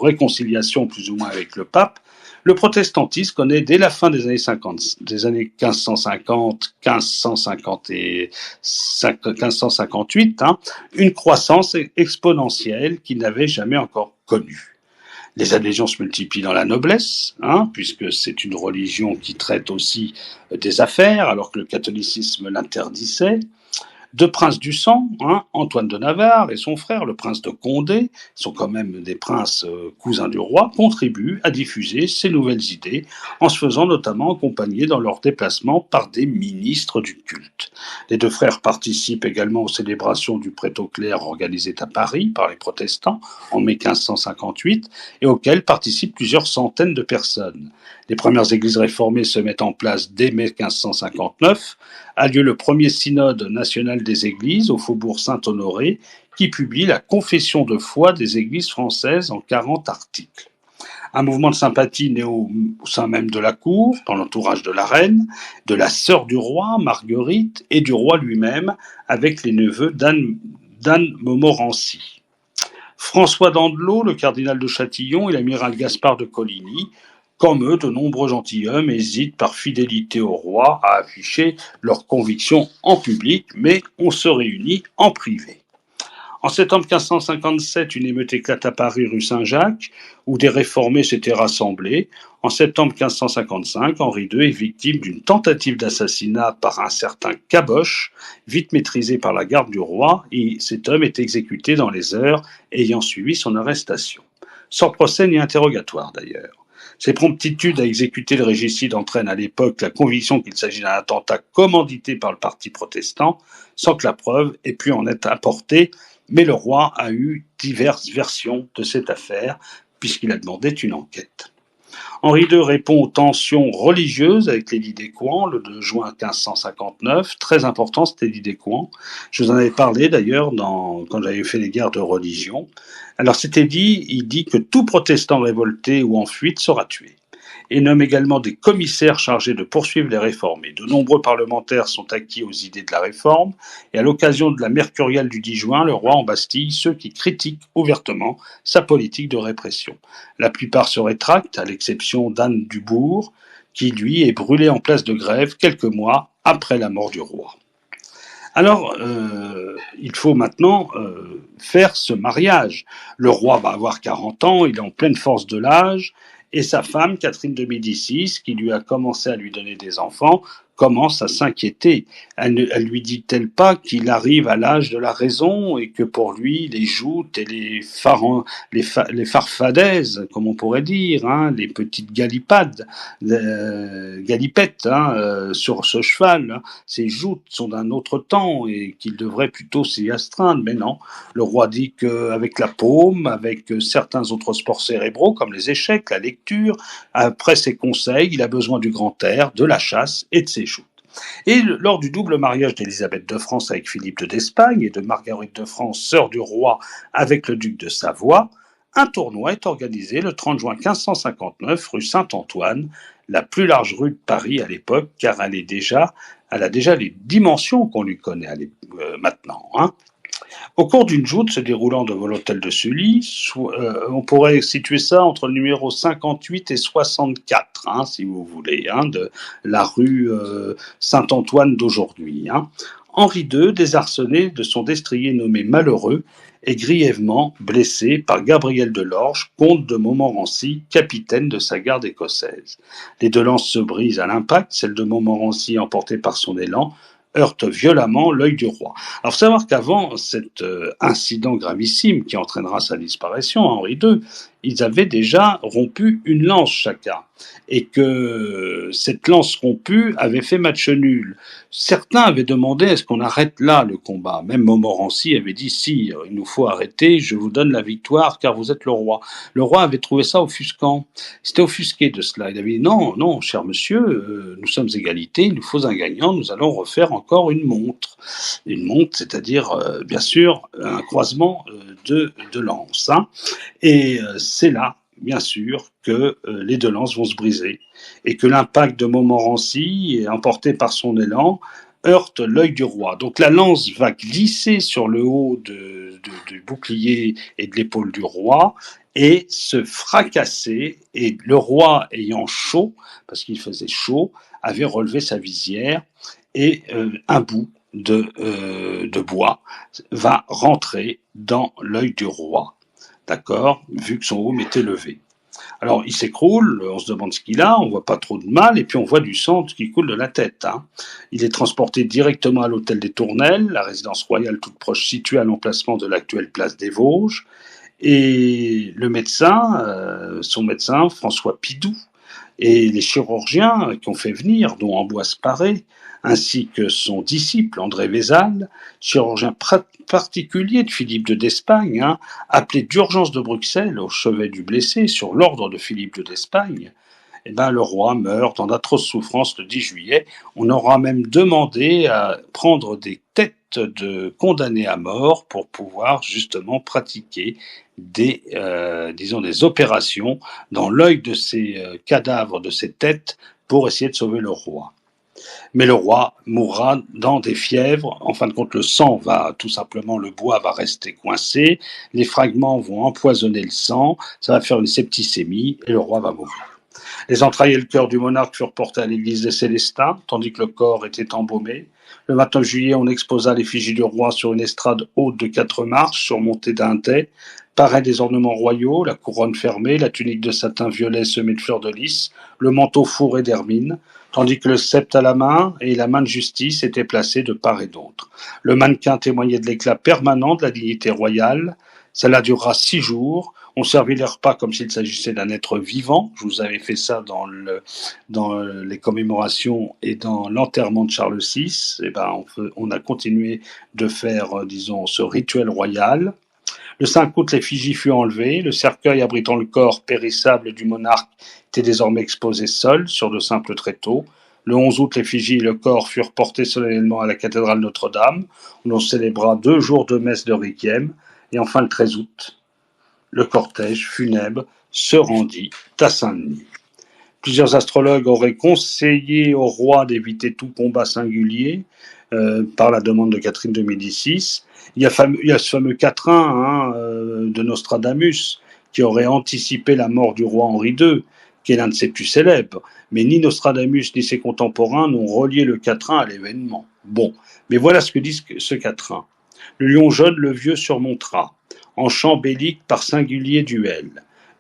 réconciliation plus ou moins avec le pape, le protestantisme connaît dès la fin des années 50, des années 1550, 1558, une croissance exponentielle qu'il n'avait jamais encore connue. Les adhésions se multiplient dans la noblesse, puisque c'est une religion qui traite aussi des affaires, alors que le catholicisme l'interdisait. Deux princes du sang, Antoine de Navarre et son frère, le prince de Condé, sont quand même des princes cousins du roi, contribuent à diffuser ces nouvelles idées, en se faisant notamment accompagner dans leurs déplacements par des ministres du culte. Les deux frères participent également aux célébrations du prêtoclaire organisées à Paris par les protestants en mai 1558 et auxquelles participent plusieurs centaines de personnes. Les premières églises réformées se mettent en place dès mai 1559, a lieu le premier synode national des églises au faubourg Saint-Honoré qui publie la confession de foi des églises françaises en 40 articles. Un mouvement de sympathie naît au sein même de la cour, dans l'entourage de la reine, de la sœur du roi, Marguerite, et du roi lui-même, avec les neveux d'Anne Montmorency. François d'Andelot, le cardinal de Châtillon et l'amiral Gaspard de Coligny, comme eux, de nombreux gentilshommes hésitent par fidélité au roi à afficher leurs convictions en public, mais on se réunit en privé. En septembre 1557, une émeute éclate à Paris rue Saint-Jacques, où des réformés s'étaient rassemblés. En septembre 1555, Henri II est victime d'une tentative d'assassinat par un certain Caboche, vite maîtrisé par la garde du roi, et cet homme est exécuté dans les heures ayant suivi son arrestation. Sans procès ni interrogatoire d'ailleurs. Ces promptitudes à exécuter le régicide entraînent à l'époque la conviction qu'il s'agit d'un attentat commandité par le parti protestant, sans que la preuve ait pu en être apportée, mais le roi a eu diverses versions de cette affaire, puisqu'il a demandé une enquête. Henri II répond aux tensions religieuses avec l'édit d'Écouen le 2 juin 1559, très important cet édit d'Écouen. Je vous en avais parlé d'ailleurs quand j'avais fait les guerres de religion. Alors cet édit, il dit que tout protestant révolté ou en fuite sera tué, et nomme également des commissaires chargés de poursuivre les réformés. De nombreux parlementaires sont acquis aux idées de la réforme, et à l'occasion de la mercuriale du 10 juin, le roi embastille ceux qui critiquent ouvertement sa politique de répression. La plupart se rétractent, à l'exception d'Anne Dubourg, qui lui est brûlé en place de Grève quelques mois après la mort du roi. Alors, il faut maintenant faire ce mariage. Le roi va avoir 40 ans, il est en pleine force de l'âge, et sa femme, Catherine de Médicis, qui lui a commencé à lui donner des enfants, commence à s'inquiéter. Elle lui dit-elle pas qu'il arrive à l'âge de la raison et que pour lui, les joutes et les farfadaises, comme on pourrait dire, les petites galipettes sur ce cheval, ces joutes sont d'un autre temps et qu'il devrait plutôt s'y astreindre. Mais non, le roi dit qu'avec la paume, avec certains autres sports cérébraux comme les échecs, la lecture, après ses conseils, il a besoin du grand air, de la chasse et de ses joutes. Et lors du double mariage d'Élisabeth de France avec Philippe d'Espagne et de Marguerite de France, sœur du roi, avec le duc de Savoie, un tournoi est organisé le 30 juin 1559 rue Saint-Antoine, la plus large rue de Paris à l'époque, car elle a déjà les dimensions qu'on lui connaît maintenant. Au cours d'une joute se déroulant devant l'hôtel de Sully, on pourrait situer ça entre le numéro 58 et 64, si vous voulez, de la rue Saint-Antoine d'aujourd'hui. Henri II, désarçonné de son destrier nommé Malheureux, est grièvement blessé par Gabriel de Lorge, comte de Montmorency, capitaine de sa garde écossaise. Les deux lances se brisent à l'impact, celle de Montmorency emportée par son élan, heurte violemment l'œil du roi. Alors, faut savoir qu'avant cet incident gravissime qui entraînera sa disparition, Henri II, ils avaient déjà rompu une lance chacun, et que cette lance rompue avait fait match nul. Certains avaient demandé est-ce qu'on arrête là le combat. Même Montmorency avait dit si, il nous faut arrêter, je vous donne la victoire car vous êtes le roi. Le roi avait trouvé ça offusquant. Il s'était offusqué de cela. Il avait dit non, non, cher monsieur, nous sommes égalité, il nous faut un gagnant, nous allons refaire encore une montre. Une montre, c'est-à-dire, bien sûr, un croisement de lances. Hein. Et c'est là, bien sûr, que les deux lances vont se briser et que l'impact de Montmorency, emporté par son élan, heurte l'œil du roi. Donc la lance va glisser sur le haut du bouclier et de l'épaule du roi et se fracasser. Et le roi, ayant chaud, parce qu'il faisait chaud, avait relevé sa visière et un bout de bois va rentrer dans l'œil du roi. D'accord, vu que son aume était levé. Alors, il s'écroule, on se demande ce qu'il a, on voit pas trop de mal, et puis on voit du sang qui coule de la tête. Hein. Il est transporté directement à l'hôtel des Tournelles, la résidence royale toute proche située à l'emplacement de l'actuelle place des Vosges, et le médecin, son médecin, François Pidoux, et les chirurgiens qui ont fait venir, dont Ambroise Paré, ainsi que son disciple André Vézal, chirurgien particulier de Philippe de d'Espagne, hein, appelé d'urgence de Bruxelles au chevet du blessé sur l'ordre de Philippe de d'Espagne, eh ben, le roi meurt dans d'atroces souffrances le 10 juillet. On aura même demandé à prendre des têtes de condamnés à mort pour pouvoir justement pratiquer des opérations dans l'œil de ces cadavres, de ces têtes, pour essayer de sauver le roi. Mais le roi mourra dans des fièvres. En fin de compte, le sang va, tout simplement, le bois va rester coincé, les fragments vont empoisonner le sang, ça va faire une septicémie et le roi va mourir. Les entrailles et le cœur du monarque furent portés à l'église des Célestins, tandis que le corps était embaumé. Le 29 juillet, on exposa l'effigie du roi sur une estrade haute de 4 marches, surmontée d'un dais, parée des ornements royaux, la couronne fermée, la tunique de satin violet semée de fleurs de lys, le manteau fourré d'hermine, tandis que le sceptre à la main et la main de justice étaient placés de part et d'autre. Le mannequin témoignait de l'éclat permanent de la dignité royale. Cela durera 6 jours. On servit les repas comme s'il s'agissait d'un être vivant. Je vous avais fait ça dans les commémorations et dans l'enterrement de Charles VI. Et ben, on a continué de faire, disons, ce rituel royal. Le 5 août, l'effigie fut enlevée. Le cercueil abritant le corps périssable du monarque était désormais exposé seul sur de simples tréteaux. Le 11 août, l'effigie et le corps furent portés solennellement à la cathédrale Notre-Dame, où l'on célébra 2 jours de messe de requiem. Et enfin, le 13 août, le cortège funèbre se rendit à Saint-Denis. Plusieurs astrologues auraient conseillé au roi d'éviter tout combat singulier par la demande de Catherine de Médicis. Il y a ce fameux quatrain de Nostradamus qui aurait anticipé la mort du roi Henri II, qui est l'un de ses plus célèbres. Mais ni Nostradamus ni ses contemporains n'ont relié le quatrain à l'événement. Bon, mais voilà ce que dit ce quatrain. Le lion jeune, le vieux surmontera, en chant bellique par singulier duel.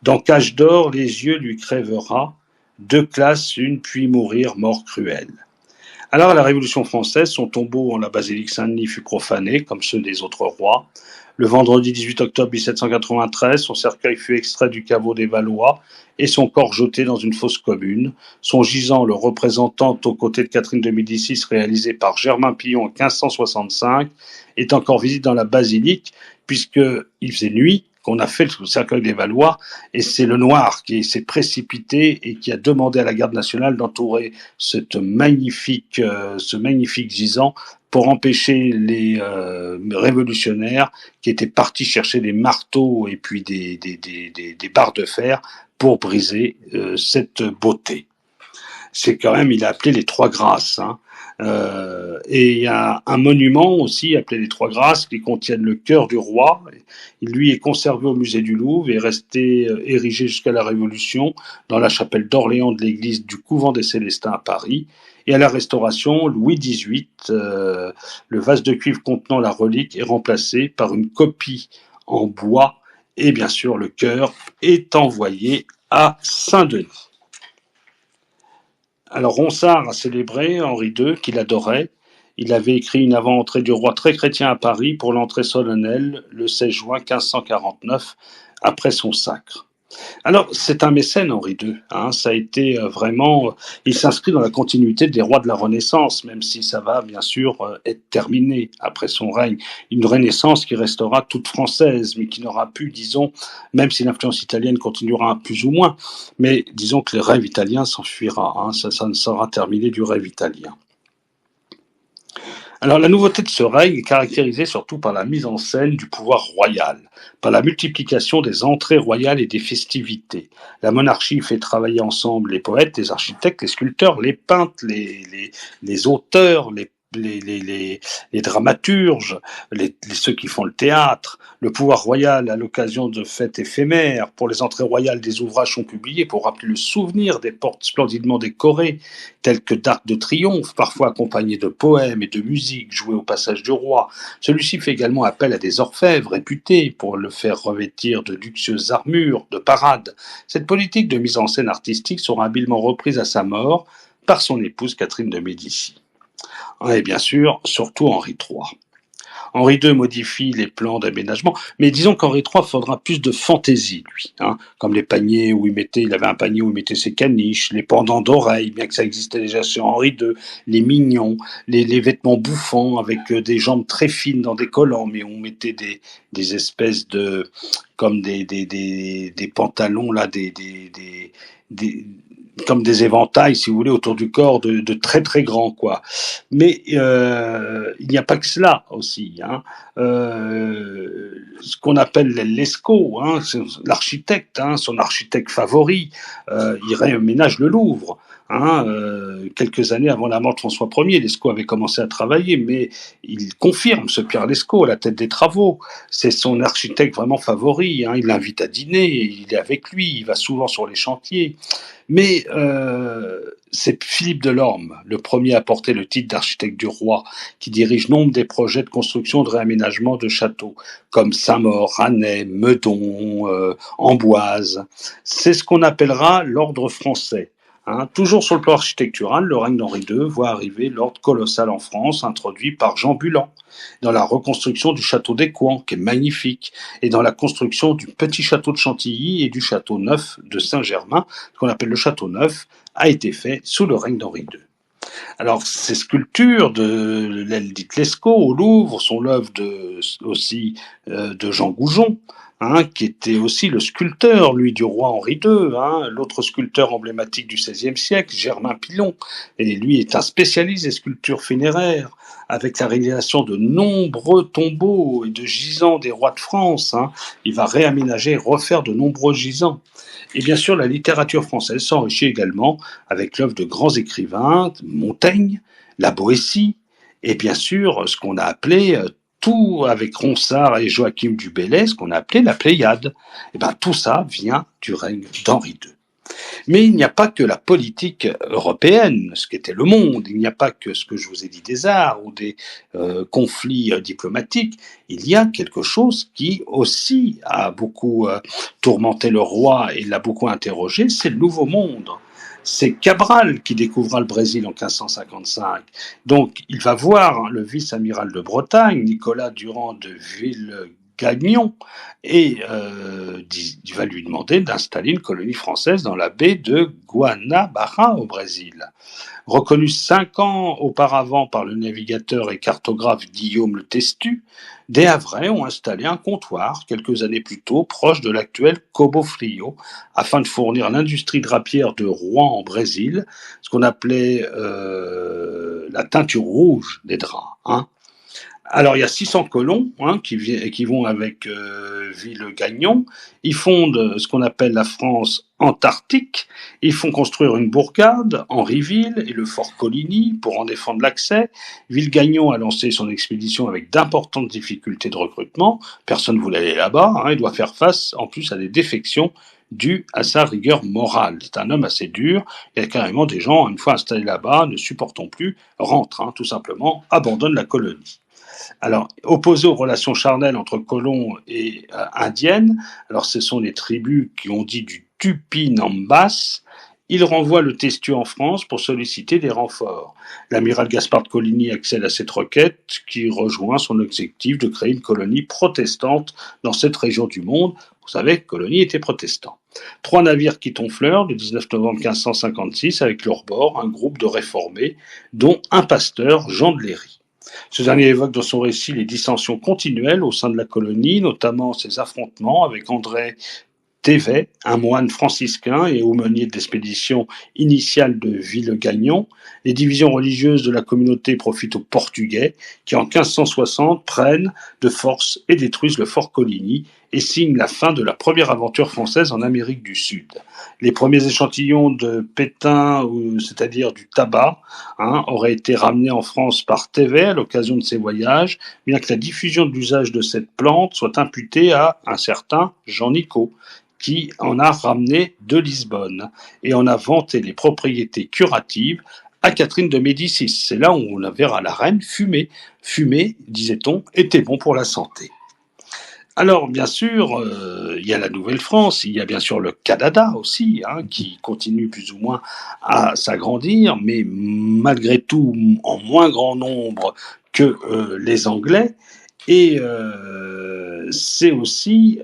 Dans cage d'or, les yeux lui crèvera, 2 classes, une, puis mourir, mort cruelle. Alors, à la Révolution française, son tombeau en la basilique Saint-Denis fut profané, comme ceux des autres rois. Le vendredi 18 octobre 1793, son cercueil fut extrait du caveau des Valois et son corps jeté dans une fosse commune. Son gisant, le représentant aux côtés de Catherine de Médicis, réalisé par Germain Pillon en 1565, est encore visible dans la basilique, puisqu'il faisait nuit, qu'on a fait le cercueil des Valois, et c'est le noir qui s'est précipité et qui a demandé à la garde nationale d'entourer ce magnifique gisant pour empêcher les révolutionnaires qui étaient partis chercher des marteaux et puis des barres de fer pour briser cette beauté. C'est quand même, il a appelé les 3 grâces, hein. Et il y a un monument aussi appelé les 3 grâces qui contiennent le cœur du roi. Il lui est conservé au musée du Louvre et est resté érigé jusqu'à la Révolution dans la chapelle d'Orléans de l'église du couvent des Célestins à Paris. Et à la Restauration, Louis XVIII, le vase de cuivre contenant la relique est remplacé par une copie en bois et bien sûr le cœur est envoyé à Saint-Denis. Alors Ronsard a célébré Henri II, qu'il adorait, Il avait écrit une avant-entrée du roi très chrétien à Paris pour l'entrée solennelle le 16 juin 1549 après son sacre. Alors, c'est un mécène, Henri II. Ça a été vraiment. Il s'inscrit dans la continuité des rois de la Renaissance, même si ça va bien sûr être terminé après son règne. Une Renaissance qui restera toute française, mais qui n'aura plus, disons, même si l'influence italienne continuera plus ou moins, mais disons que le rêve italien s'enfuira. Ça ne sera terminé du rêve italien. Alors la nouveauté de ce règne est caractérisée surtout par la mise en scène du pouvoir royal, par la multiplication des entrées royales et des festivités. La monarchie fait travailler ensemble les poètes, les architectes, les sculpteurs, les peintres, les auteurs, les dramaturges, ceux qui font le théâtre. Le pouvoir royal, à l'occasion de fêtes éphémères, pour les entrées royales, des ouvrages sont publiés pour rappeler le souvenir des portes splendidement décorées, telles que d'arcs de triomphe, parfois accompagnés de poèmes et de musique joués au passage du roi. Celui-ci fait également appel à des orfèvres réputés pour le faire revêtir de luxueuses armures, de parade. Cette politique de mise en scène artistique sera habilement reprise à sa mort par son épouse Catherine de Médicis. Et bien sûr, surtout Henri III. Henri II modifie les plans d'aménagement, mais disons qu'Henri III faudra plus de fantaisie, lui, comme les paniers où il avait un panier où il mettait ses caniches, les pendants d'oreilles, bien que ça existait déjà sur Henri II, les mignons, les vêtements bouffants avec des jambes très fines dans des collants, mais on mettait des espèces de, comme des pantalons là, comme des éventails, si vous voulez, autour du corps de très très grands, quoi. Mais il n'y a pas que cela aussi. Ce qu'on appelle l'Escaut, l'architecte, son architecte favori, il réaménage le Louvre. Quelques années avant la mort de François Ier, Lescaut avait commencé à travailler, mais il confirme ce Pierre Lescaut à la tête des travaux. C'est son architecte vraiment favori. Il l'invite à dîner, il est avec lui, il va souvent sur les chantiers. Mais c'est Philippe Delorme, le premier à porter le titre d'architecte du roi, qui dirige nombre des projets de construction de réaménagement de châteaux, comme Saint-Maur, Rannais, Meudon, Amboise. C'est ce qu'on appellera l'ordre français. Toujours sur le plan architectural, le règne d'Henri II voit arriver l'ordre colossal en France, introduit par Jean Bulan, dans la reconstruction du château d'Écouen, qui est magnifique, et dans la construction du petit château de Chantilly et du château neuf de Saint-Germain, ce qu'on appelle le château neuf, a été fait sous le règne d'Henri II. Alors, ces sculptures de l'aile dite Lescaut au Louvre sont l'œuvre aussi de Jean Goujon, qui était aussi le sculpteur, lui, du roi Henri II, l'autre sculpteur emblématique du XVIe siècle, Germain Pilon, et lui est un spécialiste des sculptures funéraires, avec la réalisation de nombreux tombeaux et de gisants des rois de France. Il va réaménager et refaire de nombreux gisants. Et bien sûr, la littérature française s'enrichit également avec l'œuvre de grands écrivains, Montaigne, La Boétie, et bien sûr, ce qu'on a appelé tout avec Ronsard et Joachim du Bellay, ce qu'on a appelé la Pléiade. Et bien tout ça vient du règne d'Henri II. Mais il n'y a pas que la politique européenne, ce qu'était le monde, il n'y a pas que ce que je vous ai dit des arts ou des conflits diplomatiques, il y a quelque chose qui aussi a beaucoup tourmenté le roi et l'a beaucoup interrogé, c'est le Nouveau Monde. C'est Cabral qui découvrira le Brésil en 1555. Donc, il va voir le vice-amiral de Bretagne, Nicolas Durand de Villegagnon, et il va lui demander d'installer une colonie française dans la baie de Guanabara au Brésil. Reconnu 5 ans auparavant par le navigateur et cartographe Guillaume le Testu, des Havrais ont installé un comptoir quelques années plus tôt proche de l'actuel Cabo Frio afin de fournir l'industrie drapière de Rouen en Brésil, ce qu'on appelait la teinture rouge des draps. Alors, il y a 600 colons qui vont avec Villegagnon. Ils fondent ce qu'on appelle la France antarctique. Ils font construire une bourgade, Henriville, et le fort Coligny pour en défendre l'accès. Villegagnon a lancé son expédition avec d'importantes difficultés de recrutement. Personne ne voulait aller là-bas. Il doit faire face en plus à des défections dues à sa rigueur morale. C'est un homme assez dur. Il y a carrément des gens, une fois installés là-bas, ne supportant plus, rentrent, tout simplement, abandonnent la colonie. Alors, opposé aux relations charnelles entre colons et indiennes, alors ce sont les tribus qui ont dit du Tupinambas, Il renvoie le Testu en France pour solliciter des renforts. L'amiral Gaspard de Coligny accède à cette requête qui rejoint son objectif de créer une colonie protestante dans cette région du monde. Vous savez que Coligny était protestant. 3 navires quittent Honfleur le 19 novembre 1556 avec leur bord un groupe de réformés, dont un pasteur, Jean de Léry. Ce dernier évoque dans son récit les dissensions continuelles au sein de la colonie, notamment ses affrontements avec André Thévet, un moine franciscain et aumônier de l'expédition initiale de Villegagnon. Les divisions religieuses de la communauté profitent aux Portugais, qui en 1560 prennent de force et détruisent le fort Coligny et signent la fin de la première aventure française en Amérique du Sud. Les premiers échantillons de pétain, c'est-à-dire du tabac, auraient été ramenés en France par Thévet à l'occasion de ses voyages, bien que la diffusion de l'usage de cette plante soit imputée à un certain Jean Nicot, qui en a ramené de Lisbonne et en a vanté les propriétés curatives à Catherine de Médicis. C'est là où on verra la reine fumer. Fumer, disait-on, était bon pour la santé. Alors, bien sûr, il y a la Nouvelle-France, il y a bien sûr le Canada aussi, qui continue plus ou moins à s'agrandir, mais malgré tout en moins grand nombre que les Anglais. Et c'est aussi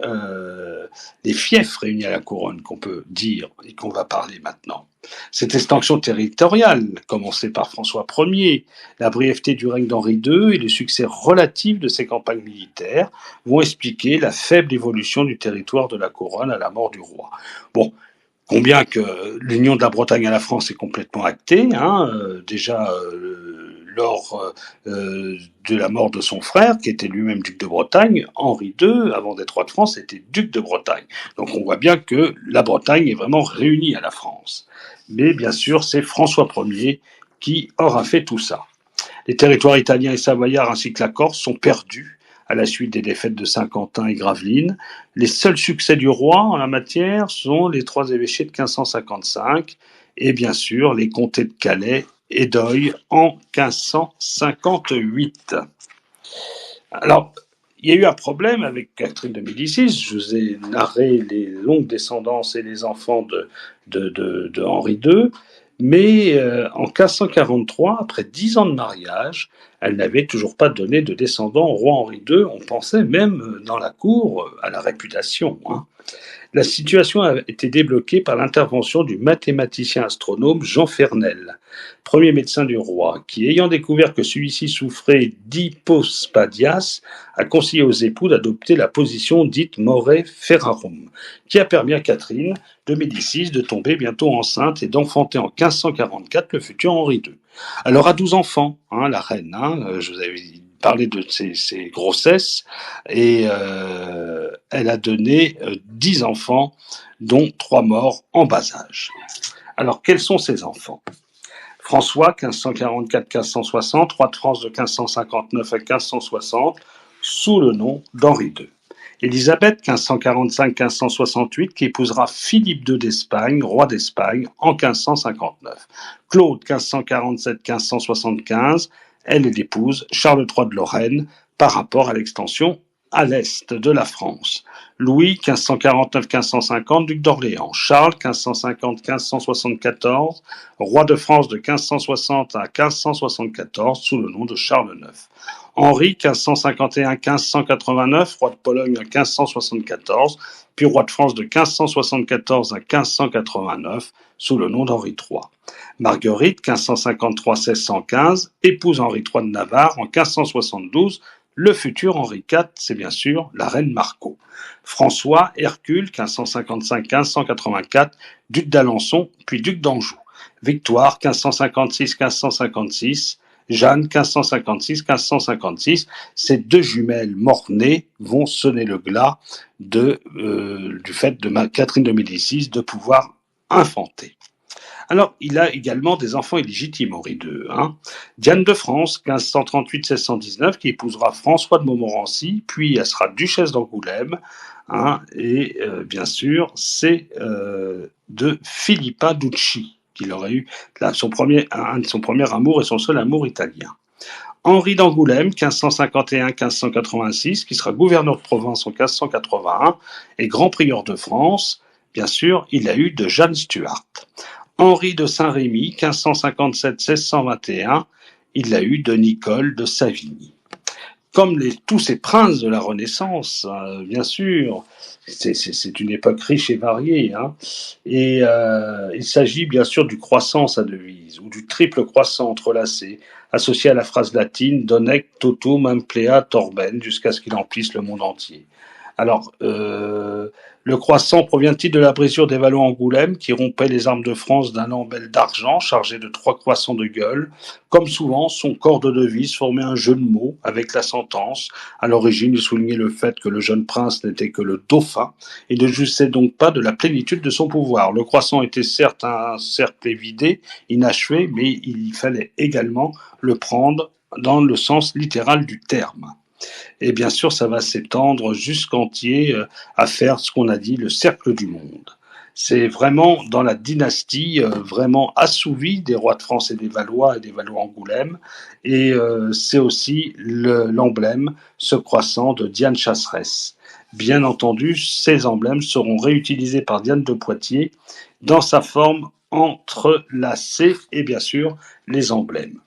les fiefs réunis à la couronne qu'on peut dire et qu'on va parler maintenant. Cette extension territoriale, commencée par François Ier, la brièveté du règne d'Henri II et le succès relatif de ses campagnes militaires vont expliquer la faible évolution du territoire de la couronne à la mort du roi. Bon, combien que l'union de la Bretagne à la France est complètement actée, déjà lors de la mort de son frère, qui était lui-même duc de Bretagne, Henri II, avant d'être roi de France, était duc de Bretagne. Donc on voit bien que la Bretagne est vraiment réunie à la France. Mais bien sûr, c'est François Ier qui aura fait tout ça. Les territoires italiens et savoyards ainsi que la Corse sont perdus à la suite des défaites de Saint-Quentin et Gravelines. Les seuls succès du roi en la matière sont les 3 évêchés de 1555 et bien sûr les comtés de Calais et d'Oye en 1558. Alors, il y a eu un problème avec Catherine de Médicis. Je vous ai narré les longues descendances et les enfants de Henri II. Mais en 1543, après 10 ans de mariage, elle n'avait toujours pas donné de descendant au roi Henri II. On pensait même dans la cour à la réputation. La situation a été débloquée par l'intervention du mathématicien astronome Jean Fernel, premier médecin du roi, qui, ayant découvert que celui-ci souffrait d'hypospadias, a conseillé aux époux d'adopter la position dite more ferrarum, qui a permis à Catherine de Médicis de tomber bientôt enceinte et d'enfanter en 1544 le futur Henri II. Alors à 12 enfants, la reine, je vous avais parlé de ses grossesses, et elle a donné 10 enfants, dont 3 morts en bas âge. Alors quels sont ces enfants ? François, 1544-1560, roi de France de 1559 à 1560, sous le nom d'Henri II. Élisabeth, 1545-1568, qui épousera Philippe II d'Espagne, roi d'Espagne, en 1559. Claude, 1547-1575, elle épouse Charles III de Lorraine, par rapport à l'extension à l'est de la France. Louis, 1549-1550, duc d'Orléans. Charles, 1550-1574, roi de France de 1560 à 1574, sous le nom de Charles IX. Henri, 1551-1589, roi de Pologne à 1574, puis roi de France de 1574 à 1589, sous le nom d'Henri III. Marguerite, 1553-1615, épouse Henri III de Navarre en 1572, le futur Henri IV, c'est bien sûr la reine Marco. François, Hercule, 1555-1584, duc d'Alençon, puis duc d'Anjou. Victoire, 1556-1556, Jeanne, 1556-1556. Ces 2 jumelles mort-nées vont sonner le glas du fait de Catherine de Médicis de pouvoir infanter. Alors, il a également des enfants illégitimes, Henri II. Diane de France, 1538-1619, qui épousera François de Montmorency, puis elle sera duchesse d'Angoulême, et bien sûr, c'est de Filippa Ducci qu'il aurait eu son premier amour et son seul amour italien. Henri d'Angoulême, 1551-1586, qui sera gouverneur de Provence en 1581 et grand prieur de France. Bien sûr, il a eu de Jeanne Stuart. Henri de Saint-Rémy, 1557-1621, il l'a eu de Nicole de Savigny. Comme tous ces princes de la Renaissance, bien sûr, c'est une époque riche et variée. Et il s'agit bien sûr du croissant, sa devise, ou du triple croissant entrelacé, associé à la phrase latine Donec totum amplea torben, jusqu'à ce qu'il emplisse le monde entier. Alors, le croissant provient-il de la brisure des vallons Angoulême qui rompait les armes de France d'un lambel d'argent chargé de 3 croissants de gueule. Comme souvent, son corps de devise formait un jeu de mots avec la sentence. À l'origine, il soulignait le fait que le jeune prince n'était que le dauphin et ne jouissait donc pas de la plénitude de son pouvoir. Le croissant était certes un cercle évidé, inachevé, mais il fallait également le prendre dans le sens littéral du terme. Et bien sûr, ça va s'étendre jusqu'entier à faire ce qu'on a dit, le cercle du monde. C'est vraiment dans la dynastie vraiment assouvie des rois de France et des Valois Angoulême. Et c'est aussi l'emblème, ce croissant de Diane Chasseresse. Bien entendu, ces emblèmes seront réutilisés par Diane de Poitiers dans sa forme entrelacée et bien sûr les emblèmes.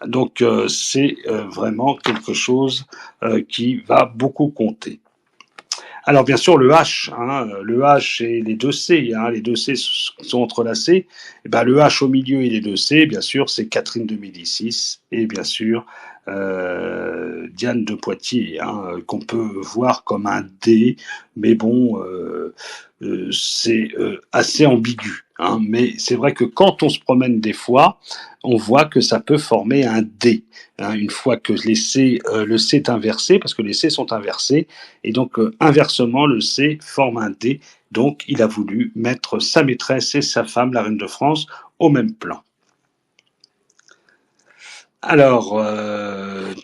Donc c'est vraiment quelque chose qui va beaucoup compter. Alors bien sûr le H, le H et les deux C, les deux C sont entrelacés. Et ben, le H au milieu et les deux C, bien sûr, c'est Catherine de Médicis et bien sûr Diane de Poitiers, qu'on peut voir comme un D, mais bon, c'est assez ambigu. Mais c'est vrai que quand on se promène des fois, on voit que ça peut former un D. Une fois que le C est inversé, parce que les C sont inversés, et donc inversement le C forme un D. Donc il a voulu mettre sa maîtresse et sa femme, la reine de France, au même plan. Alors,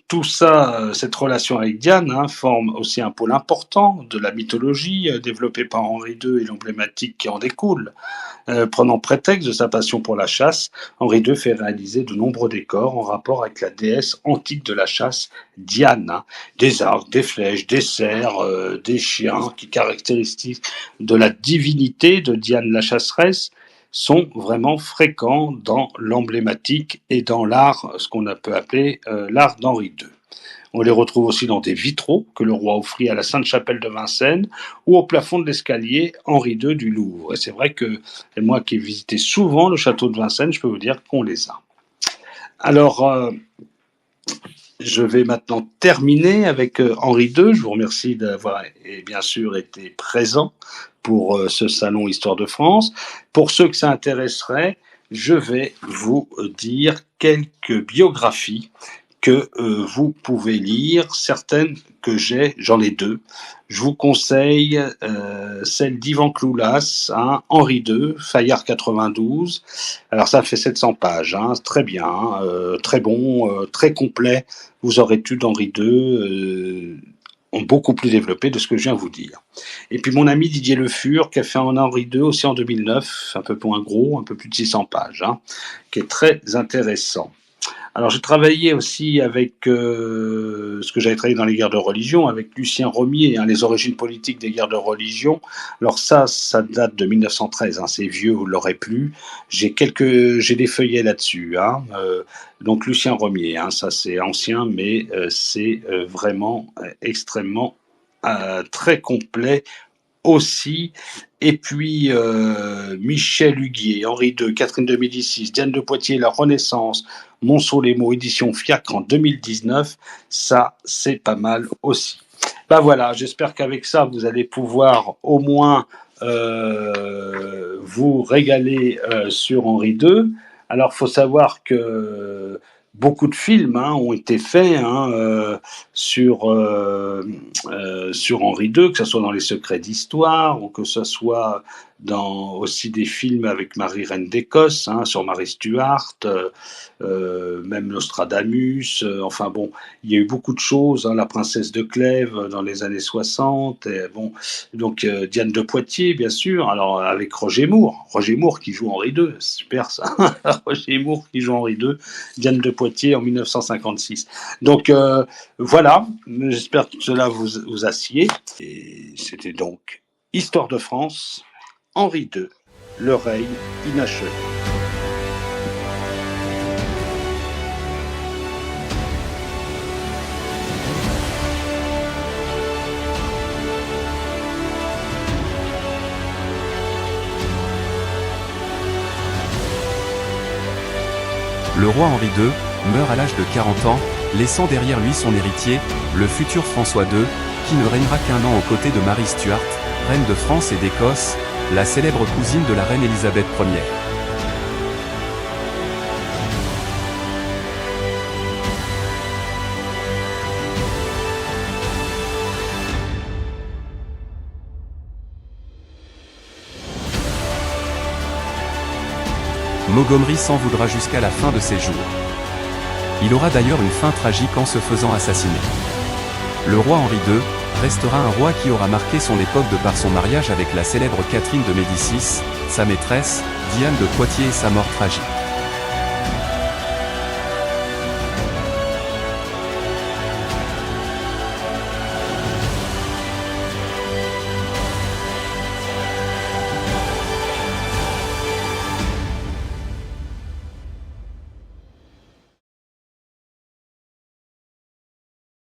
tout ça, cette relation avec Diane forme aussi un pôle important de la mythologie développée par Henri II et l'emblématique qui en découle. Prenant prétexte de sa passion pour la chasse, Henri II fait réaliser de nombreux décors en rapport avec la déesse antique de la chasse, Diane. Des arcs, des flèches, des cerfs, des chiens, qui caractéristiques de la divinité de Diane la chasseresse, sont vraiment fréquents dans l'emblématique et dans l'art, ce qu'on peut appeler l'art d'Henri II. On les retrouve aussi dans des vitraux que le roi offrit à la Sainte-Chapelle de Vincennes ou au plafond de l'escalier Henri II du Louvre. Et c'est vrai que moi qui ai visité souvent le château de Vincennes, je peux vous dire qu'on les a. Alors, je vais maintenant terminer avec Henri II. Je vous remercie d'avoir bien sûr été présent pour ce salon Histoire de France. Pour ceux que ça intéresserait, je vais vous dire quelques biographies que vous pouvez lire, certaines que j'en ai deux. Je vous conseille celle d'Ivan Cloulas, Henri II, Fayard 92. Alors ça fait 700 pages, très bien, très bon, très complet. Vous aurez études d'Henri II beaucoup plus développé de ce que je viens de vous dire. Et puis mon ami Didier Le Fur, qui a fait un Henri II aussi en 2009, un peu moins gros, un peu plus de 600 pages, qui est très intéressant. Alors j'ai travaillé aussi avec ce que j'avais travaillé dans les guerres de religion, avec Lucien Romier, les origines politiques des guerres de religion. Alors ça date de 1913, c'est vieux, vous l'aurez plus. J'ai des feuillets là-dessus. Donc Lucien Romier, ça c'est ancien, mais c'est vraiment extrêmement très complet aussi. Et puis Michel Huguier, Henri II, Catherine de Médicis, Diane de Poitiers, la Renaissance, Monceau-les-Mots, édition Fiacre en 2019, ça c'est pas mal aussi. Ben voilà, j'espère qu'avec ça vous allez pouvoir au moins vous régaler sur Henri II. Alors faut savoir que beaucoup de films ont été faits sur Henri II, que ce soit dans Les Secrets d'Histoire ou que ce soit dans aussi des films avec Marie Reine d'Écosse, sur Marie Stuart, même Nostradamus, enfin bon, il y a eu beaucoup de choses, La Princesse de Clèves dans les années 60, et bon, donc Diane de Poitiers bien sûr, alors avec Roger Moore qui joue Henri II, c'est super ça, Roger Moore qui joue Henri II, Diane de Poitiers en 1956. Donc voilà, j'espère que cela vous assied, et c'était donc Histoire de France, Henri II, le règne inachevé. Le roi Henri II meurt à l'âge de 40 ans, laissant derrière lui son héritier, le futur François II, qui ne régnera qu'un an aux côtés de Marie Stuart, reine de France et d'Écosse, la célèbre cousine de la reine Élisabeth Ier. Montgomery s'en voudra jusqu'à la fin de ses jours. Il aura d'ailleurs une fin tragique en se faisant assassiner. Le roi Henri II restera un roi qui aura marqué son époque de par son mariage avec la célèbre Catherine de Médicis, sa maîtresse, Diane de Poitiers et sa mort tragique.